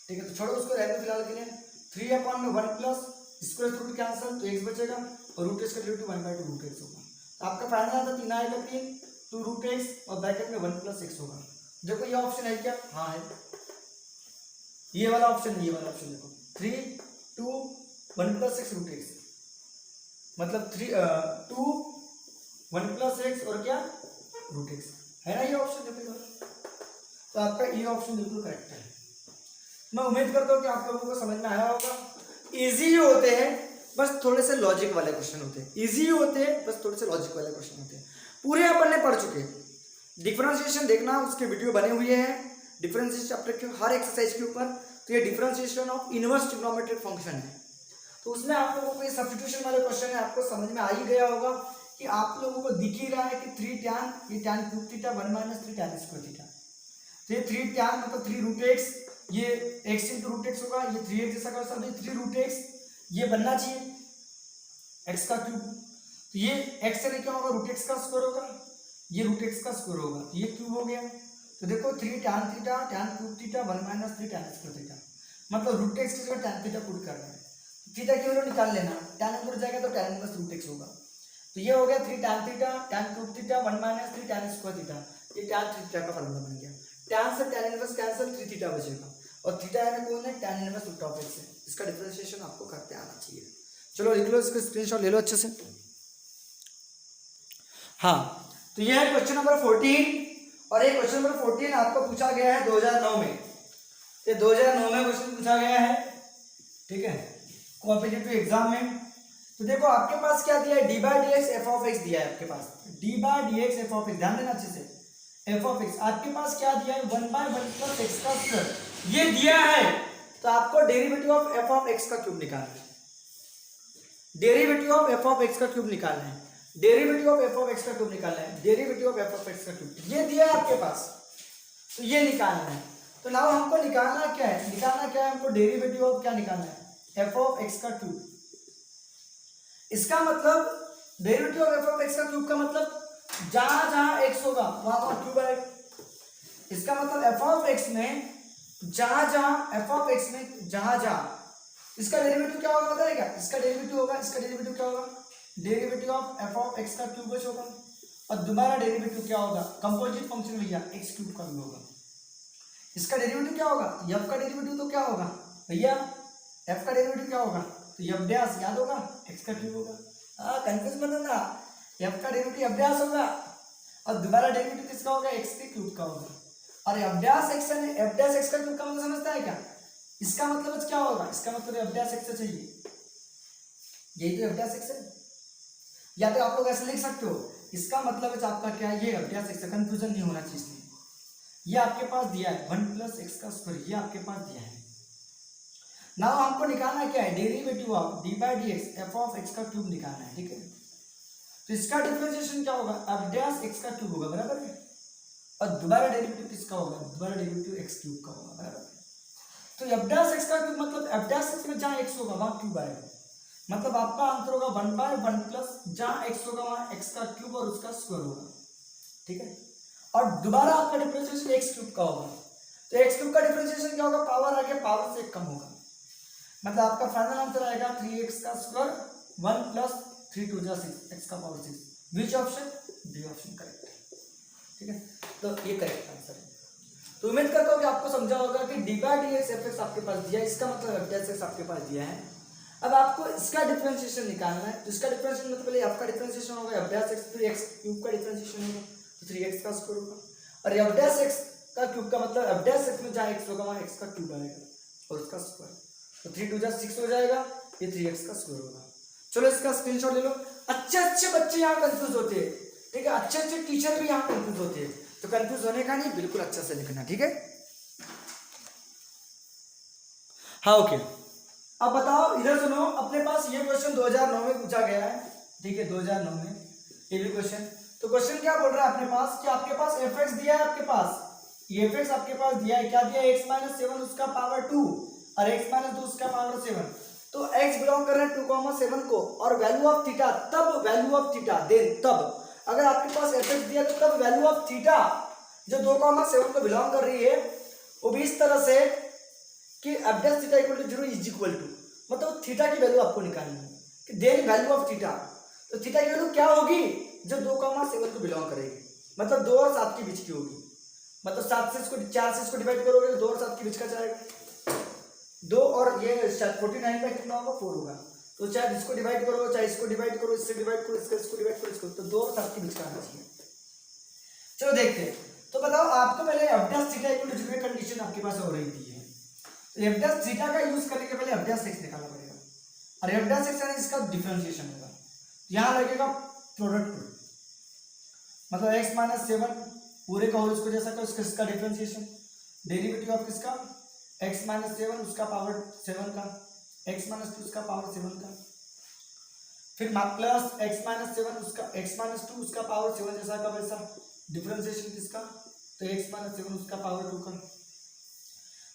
ठीक है, तो छोड़ो उसको, रहने दो फिलहाल के लिए, 3/1 प्लस स्क्वायर रूट कैंसिल, तो x बचेगा, और रूट एक्स का डेरिवेटिव 1/2 रूट एक्स होगा, तो आपका फाइनल आंसर 3 आएगा 3 2 रूट एक्स और ब्रैकेट में 1 + x होगा। देखो ये ऑप्शन है क्या, हाँ है, ये वाला ऑप्शन, ये वाला ऑप्शन देखो 3 2 1 + x रूट एक्स, मतलब 2 1 + x और क्या रूट एक्स, है ना ये ऑप्शन, देखो तो आपका ये ऑप्शन बिल्कुल करेक्ट है। मैं उम्मीद करता हूँ कि आप लोगों को समझ में आया होगा। इजी होते हैं, बस थोड़े से लॉजिक वाले क्वेश्चन होते हैं, इजी होते हैं बस थोड़े से लॉजिक वाले क्वेश्चन होते हैं, पूरे अपन ने पढ़ चुके हैं। डिफरेंशिएशन देखना, उसके वीडियो बने हुए हैं डिफरेंशिएशन चैप्टर के हर एक्सरसाइज के ऊपर, तो ये differentiation of inverse trigonometric function है, तो उसमें आप लोगों को ये सब्स्टिट्यूशन वाले क्वेश्चन है, आपको समझ में आ ही गया होगा कि आप लोगों को दिख ही रहा है कि 3 टैन, ये tan cube theta 1 - 3 tan square theta, तो ये 3 टैन मतलब 3 रूट एक्स, ये x × रूट एक्स होगा, ये 3x जैसा का सब 3 रूट एक्स, ये बनना चाहिए x का क्यूब, तो ये x से क्या होगा रूट एक्स का स्क्वायर होगा, ये रूट एक्स का स्क्वायर होगा, तो ये क्यूब हो गया, तो देखो 3 tan theta tan cube theta 1 - 3 tan square theta, मतलब रूट एक्स की जगह टैन थीटा पुट करना है, थीटा की वैल्यू निकाल लेना, टैन इनवर्स जाएगा तो टैन इनवर्स रूट एक्स होगा, तो ये हो गया 3 tan theta tan cube theta 1 - 3 tan square theta, ये टैन थीटा का फार्मूला बन गया, टैन से टैन इनवर्स कैंसिल 3 थीटा बचेगा, और थीटा यानी कौन है tan inverse root of X है, इसका डिफरेंशिएशन आपको करते आना चाहिए। चलो लिख लो, इसका स्क्रीनशॉट ले लो अच्छे से। हाँ, तो ये है क्वेश्चन नंबर 14, और ये क्वेश्चन नंबर 14 आपको पूछा गया है 2009 में, ये 2009 में क्वेश्चन पूछा गया है, ठीक है, कॉम्पिटिटिव एग्जाम में। तो देखो आपके पास क्या दिया है, d by d x f of x दिया है आपके पास, d by d x f of x, ध्यान देना अच्छे से, एफ ऑफ एक्स आपके पास क्या दिया है, 1/1 प्लस एक्स का स्क्वायर ये दिया है। तो आपको derivative of F of x का क्यूब निकालना है, derivative of F of x का क्यूब निकालना है, derivative of F of x का क्यूब निकालना है, derivative of F of x का क्यूब ये दिया है आपके पास, तो ये निकालना है। तो नाउ हमको निकालना क्या है, निकालना क्या है हमको, डेरिवेटिव ऑफ क्या निकालना है, एफ ऑफ एक्स का क्यूब। इसका मतलब derivative of F of x का क्यूब का मतलब जहां जहां एक्स होगा वहां वहां क्यूब आएगा। इसका मतलब एफ ऑफ एक्स में जहां जहां एफ ऑफ एक्स में जहां जहां इसका डेरिवेटिव क्या होगा बताएगा, इसका डेरिवेटिव होगा, इसका डेरिवेटिव क्या होगा, derivative of F of x का क्यूब होगा, और दोबारा डेरिवेटिव क्या होगा, कंपोजिट फंक्शन भैया एक्स क्यूब का भी होगा। इसका डेरिवेटिव क्या होगा, एफ का डेरिवेटिव तो क्या होगा भैया, एफ का डेरिवेटिव क्या होगा, तो एफ डैश याद होगा एक्स का क्यूब होगा। कंफ्यूज मत होना, एफ का डेरिवेटिव एफ डैश होगा और दोबारा डेरिवेटिव किसका होगा, एक्स के क्यूब का होगा। और एफ डैश एक्स का क्यूब का मतलब समझता है क्या, इसका मतलब क्या होगा, इसका मतलब एफ डैश एक्स चाहिए, यही तो एफ डैश एक्स है। या तो आप लोग ऐसे लिख सकते हो, इसका मतलब आपका क्या है, ये एफ डैश एक्स, कंफ्यूजन नहीं होना चाहिए। ये आपके पास दिया है 1 प्लस एक्स का स्क्वायर, ये आपके पास दिया है। नाउ हमको निकालना क्या है, derivative of D by d x f of x का क्यूब निकालना है, ठीक है। तो इसका डिफरेंशिएशन क्या होगा, एफ डैश एक्स का क्यूब होगा, बराबर है, और दोबारा डेरिवेटिव किसका होगा, दोबारा डेरिवेटिव एक्स क्यूब का होगा, बराबर है। तो एफ डैश एक्स का क्यूब मतलब एफ डैश एक्स में जहां एक्स होगा वहां क्यूब आएगा, मतलब आपका आंसर होगा 1/1 प्लस जहां एक्स होगा वहां एक्स का क्यूब और उसका स्क्वायर होगा, ठीक है। और दोबारा आपका डिफरेंशिएशन एक्स क्यूब का होगा, तो एक्स क्यूब का डिफरेंशिएशन क्या होगा, पावर आगे पावर से कम होगा, मतलब आपका फाइनल आंसर आएगा 3x का स्क्वायर 1 प्लस 3 2 जा 6 x का power 6। Which option, B option correct है, ठीक है। तो ये करेक्ट आंसर है। तो उम्मीद करता हूँ कि आपको समझा होगा कि D by d x F x आपके पास दिया है, इसका मतलब एफ डैश एक्स आपके पास दिया है। अब आपको इसका डिफरेंशिएशन निकालना है, तो इसका डिफरेंशिएशन मतलब पहले एफ का डिफरेंशिएशन होगा एफ डैश एक्स, फिर एक्स क्यूब का डिफरेंशिएशन होगा तो 3x का स्क्वायर होगा, और एफ डैश एक्स का क्यूब का मतलब एफ डैश एक्स में जहां एक्स होगा वहां एक्स का क्यूब आएगा और उसका स्क्वायर, तो 3 2 जा 6 हो जाएगा, ये 3x का स्क्वायर होगा। चलो इसका स्क्रीनशॉट ले लो। अच्छे अच्छे बच्चे यहाँ कंफ्यूज होते हैं, ठीक है, अच्छे अच्छे टीचर भी यहाँ कंफ्यूज होते हैं, तो कंफ्यूज होने का नहीं, बिल्कुल अच्छा से लिखना, ठीक है। हाँ ओके, अब बताओ इधर सुनो, अपने पास ये क्वेश्चन 2009 में पूछा गया है, ठीक है, 2009 में ये भी क्वेश्चन। तो क्वेश्चन क्या बोल रहा है अपने पास कि आपके पास एफ एक्स दिया है, आपके पास ये एफ एक्स आपके पास दिया है, क्या दिया है, x - 7 उसका पावर 2 और x - 2 उसका पावर 7। तो x बिलोंग कर रहा है 2,7 को, और वैल्यू ऑफ थीटा, तब वैल्यू ऑफ थीटा देन तब अगर आपके पास एफ एक्स दिया तो तब वैल्यू ऑफ थीटा जो 2,7 को बिलोंग कर रही है वो भी इस तरह से कि F dash theta equal to 0 is equal to, मतलब थीटा की वैल्यू आपको निकालनी है कि देन वैल्यू ऑफ थीटा। तो थीटा की वैल्यू क्या होगी, जो 2,7 को बिलोंग करेगी, मतलब 2 और 7 के बीच की होगी, मतलब 7 से इसको 4 से इसको डिवाइड करोगे तो 2 और 7 के बीच का जाएगा, 2 और ये 49 का कितना होगा 4 होगा, तो चाहे इसको डिवाइड करो, चाहे इसको डिवाइड करो, इससे डिवाइड करो, इसको डिवाइड करो, इसको, तो 2 और 7 के बीच का आना चाहिए। चलो देखते हैं। तो बताओ आपको पहले F dash theta equal to 0 condition आपके पास हो रही थी, तो एफ डैश थीटा का यूज करने के पहले एफ डैश एक्स निकालना पड़ेगा, और एफ डैश एक्स यानी इसका डिफरेंशिएशन होगा, यहाँ लगेगा प्रोडक्ट, मतलब x - 7 पूरे का होल स्क्वायर जैसा का इसका डिफरेंशिएशन, डेरिवेटिव ऑफ किसका, x - 7 उसका पावर 7 का, x - 2 उसका पावर 7 का, फिर प्लस x - 7 उसका x - 2 उसका पावर 7 जैसा का वैसा डिफरेंशिएशन किसका, तो x - 7 उसका पावर 2 का।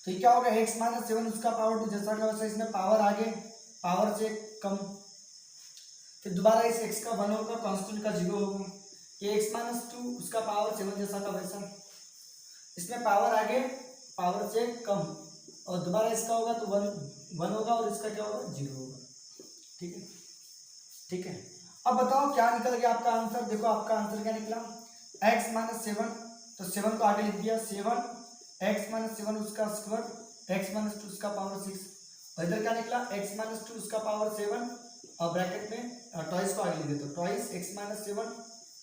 तो ये क्या होगा, x - 7 उसका पावर 2 जैसा का वैसा, इसमें पावर आगे पावर से कम, फिर दोबारा इस x का 1 होगा, कांस्टेंट का 0 होगा, ये x - 2 उसका पावर 7 जैसा का वैसा, इसमें पावर आगे पावर से कम, और दोबारा इसका होगा तो 1 होगा और इसका क्या होगा 0 होगा, ठीक है, ठीक है। अब बताओ क्या निकल गया आपका आंसर, देखो आपका आंसर क्या निकला, x - 7, तो 7 को आगे लिख दिया 7, x - 7 उसका स्क्वायर, x - 2 उसका पावर 6, और इधर क्या निकला x - 2 उसका पावर 7, और ब्रैकेट में टॉइस को आगे लिख देते हो, टॉइस x - 7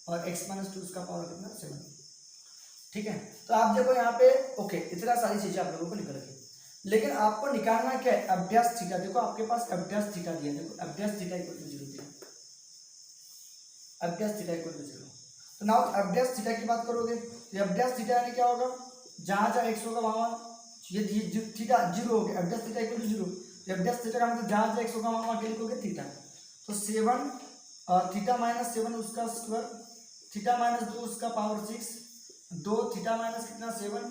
और x - 2 उसका पावर कितना 7, ठीक है। तो आप देखो यहाँ पे ओके, इतना सारी चीजें आप लोगों को निकल गई। लेकिन आपको निकालना क्या है, अभ्यास थीटा। देखो आपके पास अभ्यास थीटा दिया, देखो अभ्यास थीटा इक्वल टू 0 दिया, अभ्यास थीटा इक्वल टू 0। तो नाउ अभ्यास थीटा की बात करोगे तो अभ्यास थीटा यानी क्या होगा, जहां जहां x होगा वहां ये थीटा 0 हो गया, अभ्यास थीटा इक्वल टू 0। अभ्यास थीटा का मतलब जहां जहां x होगा वहां क्या लिखोगे, थीटा। तो 7 थीटा माइनस 7 उसका स्क्वायर, थीटा माइनस 2 उसका पावर 6, 2 थीटा माइनस कितना 7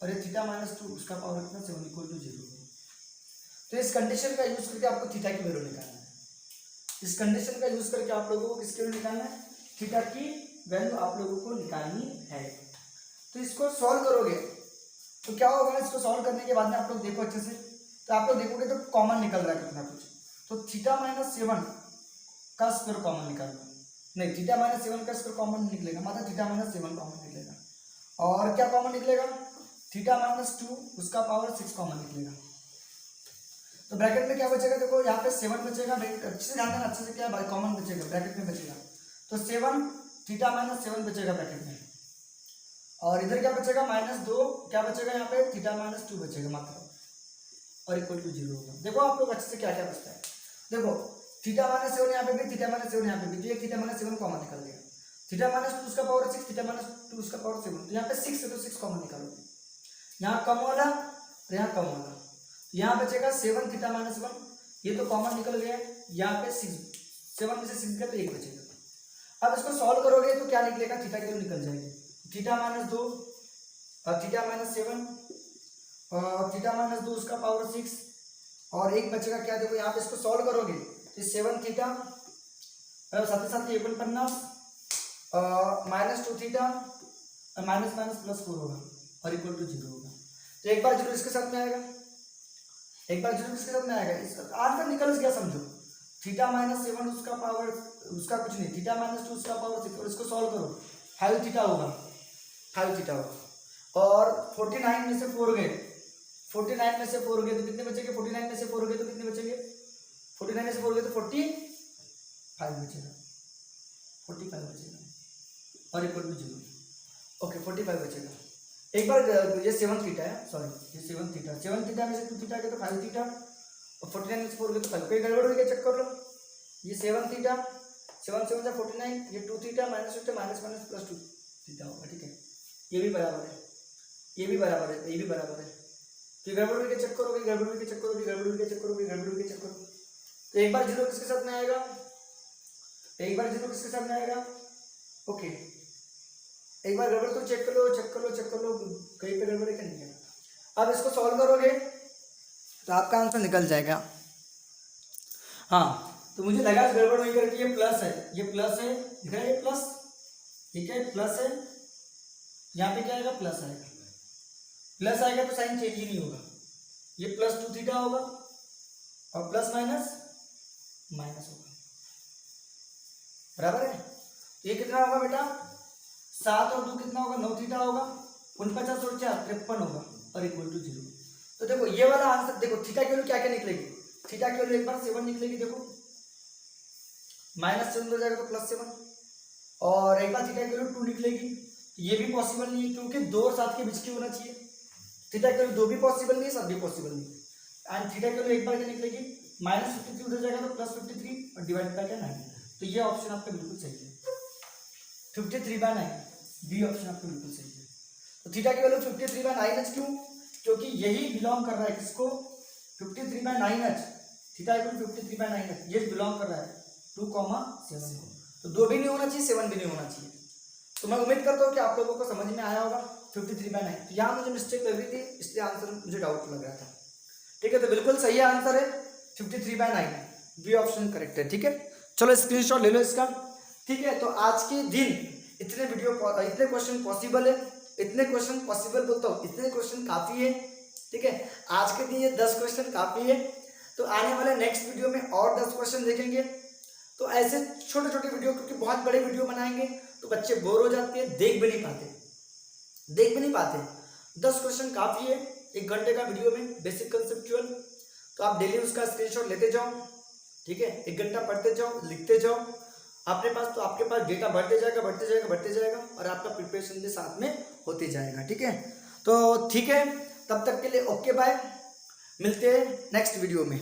और ये थीटा माइनस 2 उसका पावर कितना 7 इक्वल टू 0। तो इस कंडीशन का यूज करके आपको थीटा की वैल्यू निकालना है। इस कंडीशन का यूज करके आप लोगों को किसकी वैल्यू निकालना है, थीटा की वैल्यू आप लोगों को निकालनी है। तो इसको सॉल्व करोगे तो क्या होगा, इसको सॉल्व करने के बाद में आप लोग देखो अच्छे से, तो आप लोग देखोगे तो कॉमन निकल रहा है कितना कुछ। तो थीटा माइनस 7 का स्क्वायर कॉमन निकालना, नहीं थीटा माइनस 7 का स्क्वायर कॉमन निकलेगा, मतलब थीटा माइनस 7 कॉमन निकलेगा। और क्या कॉमन निकलेगा, थीटा माइनस 2 उसका पावर 6 कॉमन निकलेगा। तो ब्रैकेट में क्या बचेगा, देखो यहाँ पे 7 बचेगा, अच्छे से ध्यान देना, अच्छे से क्या कॉमन बचेगा ब्रैकेट में बचेगा। तो 7 थीटा माइनस 7 बचेगा ब्रैकेट में, और इधर क्या बचेगा -2 क्या बचेगा, यहाँ पे थीटा माइनस 2 बचेगा मात्र, और इक्वल टू 0 होगा। देखो आप लोग अच्छे से क्या क्या बचता है, देखो थीटा माइनस 7 यहाँ पे भी, थीटा माइनस 7 यहाँ पे भी, तो ये थीटा माइनस 7 कॉमन निकल गया। थीटा माइनस 2 उसका पावर 6, थीटा माइनस 2 उसका पावर 7, तो यहाँ पे 6 है तो 6 कॉमन निकालोगे, यहाँ कम वाला तो यहाँ कम वाला, यहाँ बचेगा 7 थीटा माइनस 1, ये तो कॉमन निकल गया, यहाँ पे 7 में से 6 का तो 1 बचेगा। अब इसको सॉल्व करोगे तो क्या निकलेगा, थीटा की वैल्यू निकल जाएगी, थीटा माइनस 2 और थीटा माइनस 7 और थीटा माइनस 2 उसका पावर 6 और 1 बचेगा क्या, देखो यहाँ पे इसको सॉल्व करोगे तो 7 थीटा साथ ही साथ 49 -2 थीटा माइनस माइनस प्लस 4 होगा और इक्वल टू 0 होगा। तो एक बार 0 इसके साथ में आएगा, एक बार 0 इसके साथ में आएगा, इस आंसर निकल गया समझो। थीटा माइनस 7 उसका पावर उसका कुछ नहीं, थीटा माइनस 2 उसका पावर 6 और इसको सॉल्व करो 5 थीटा होगा, 5 थीटा होगा। और 49 में से 4 गए, 49 में से 4 गए तो कितने बचेंगे, 49 में से 4 गए तो कितने बचेंगे, 49 में से 4 गए तो 45 बचेगा, 45 बचेगा और इक्वल टू 0। ओके 45 बचेगा। एक बार ये 7 थीटा है, सॉरी ये 7 थीटा, 7 थीटा में से 2 थीटा गए तो 5 थीटा और 49 में से 4 गए तो 5, कोई गड़बड़ हुई क्या चेक कर लो। ये 7 थीटा 7 7 49, ये 2 theta minus minus plus 2 theta होगा, ठीक है। ये भी बराबर है, ये भी बराबर है, ये भी बराबर है। तो गड़बड़ हुई के चेक करोगे, गड़बड़ हुई के चेक करोगे, गड़बड़ हुई के चेक करोगे, गड़बड़ हुई के चेक करो। तो एक बार 0 किसके साथ में आएगा, एक बार 0 किसके साथ में आएगा, ओके एक बार गड़बड़ तो चेक कर लो, चेक कर लो, चेक कर लो कहीं पे गड़बड़ है क्या नहीं है। अब इसको सॉल्व करोगे तो आपका आंसर निकल जाएगा। हाँ तो मुझे लगा गड़बड़ हुई करके, ये प्लस है, ये प्लस है, दिख रहा है ये प्लस, ठीक है प्लस है, यहाँ पे क्या आएगा प्लस आएगा, प्लस आएगा तो साइन चेंज ही नहीं होगा, ये +2 थीटा होगा और प्लस माइनस माइनस होगा, बराबर है। तो ये कितना होगा बेटा, 7 और 2 कितना होगा, 9 थीटा होगा, 49 और 4 53 होगा और इक्वल टू 0। तो देखो ये वाला आंसर, देखो थीटा की वैल्यू क्या क्या निकलेगी, थीटा की वैल्यू एक बार 7 निकलेगी, देखो -7 हो जाएगा तो +7, और एक बार थीटा की वैल्यू 2 निकलेगी, ये भी पॉसिबल नहीं है क्योंकि 2 और 7 के बीच की होना चाहिए, थीटा की वैल्यू 2 भी पॉसिबल नहीं है, 7 भी पॉसिबल नहीं है। एंड थीटा की वैल्यू एक बार क्या निकलेगी, -53 उधर जाएगा तो +53 और डिवाइड बाय 9, तो ये ऑप्शन आपका बिल्कुल सही है, 53/9 बी ऑप्शन आपका बिल्कुल सही है। तो थीटा की वैल्यू 53/9h क्यों, क्योंकि यही बिलोंग कर रहा है किसको, 53/9h, थीटा इक्वल 53/9h, ये बिलोंग कर रहा है 2, 7 को, तो 2 भी नहीं होना चाहिए, 7 भी नहीं होना चाहिए। तो मैं उम्मीद करता हूँ कि आप लोगों को समझ में आया होगा 53/9। तो यहाँ मुझे मिस्टेक लग रही थी, इसलिए आंसर मुझे डाउट लग रहा था, ठीक है। तो बिल्कुल सही आंसर है 53/9, बी ऑप्शन करेक्ट है, ठीक है। चलो स्क्रीनशॉट ले लो इसका, ठीक है। तो आज के दिन इतने क्वेश्चन पॉसिबल है, इतने क्वेश्चन पॉसिबल बोलता हूँ, इतने क्वेश्चन काफ़ी है, ठीक है। आज के दिन ये 10 क्वेश्चन काफ़ी है, तो आने वाले नेक्स्ट वीडियो में और 10 क्वेश्चन देखेंगे। तो ऐसे छोटे छोटे वीडियो, क्योंकि बहुत बड़े वीडियो बनाएंगे तो बच्चे बोर हो जाते हैं, देख भी नहीं पाते। 10 क्वेश्चन काफ़ी है 1 घंटे का वीडियो में, बेसिक कंसेप्चुअल। तो आप डेली उसका स्क्रीनशॉट लेते जाओ, ठीक है, 1 घंटा पढ़ते जाओ, लिखते जाओ अपने पास, तो आपके पास डेटा बढ़ते जाएगा और आपका प्रिपरेशन भी साथ में होते जाएगा, ठीक है। तो ठीक है, तब तक के लिए ओके बाय। मिलते हैं नेक्स्ट वीडियो में।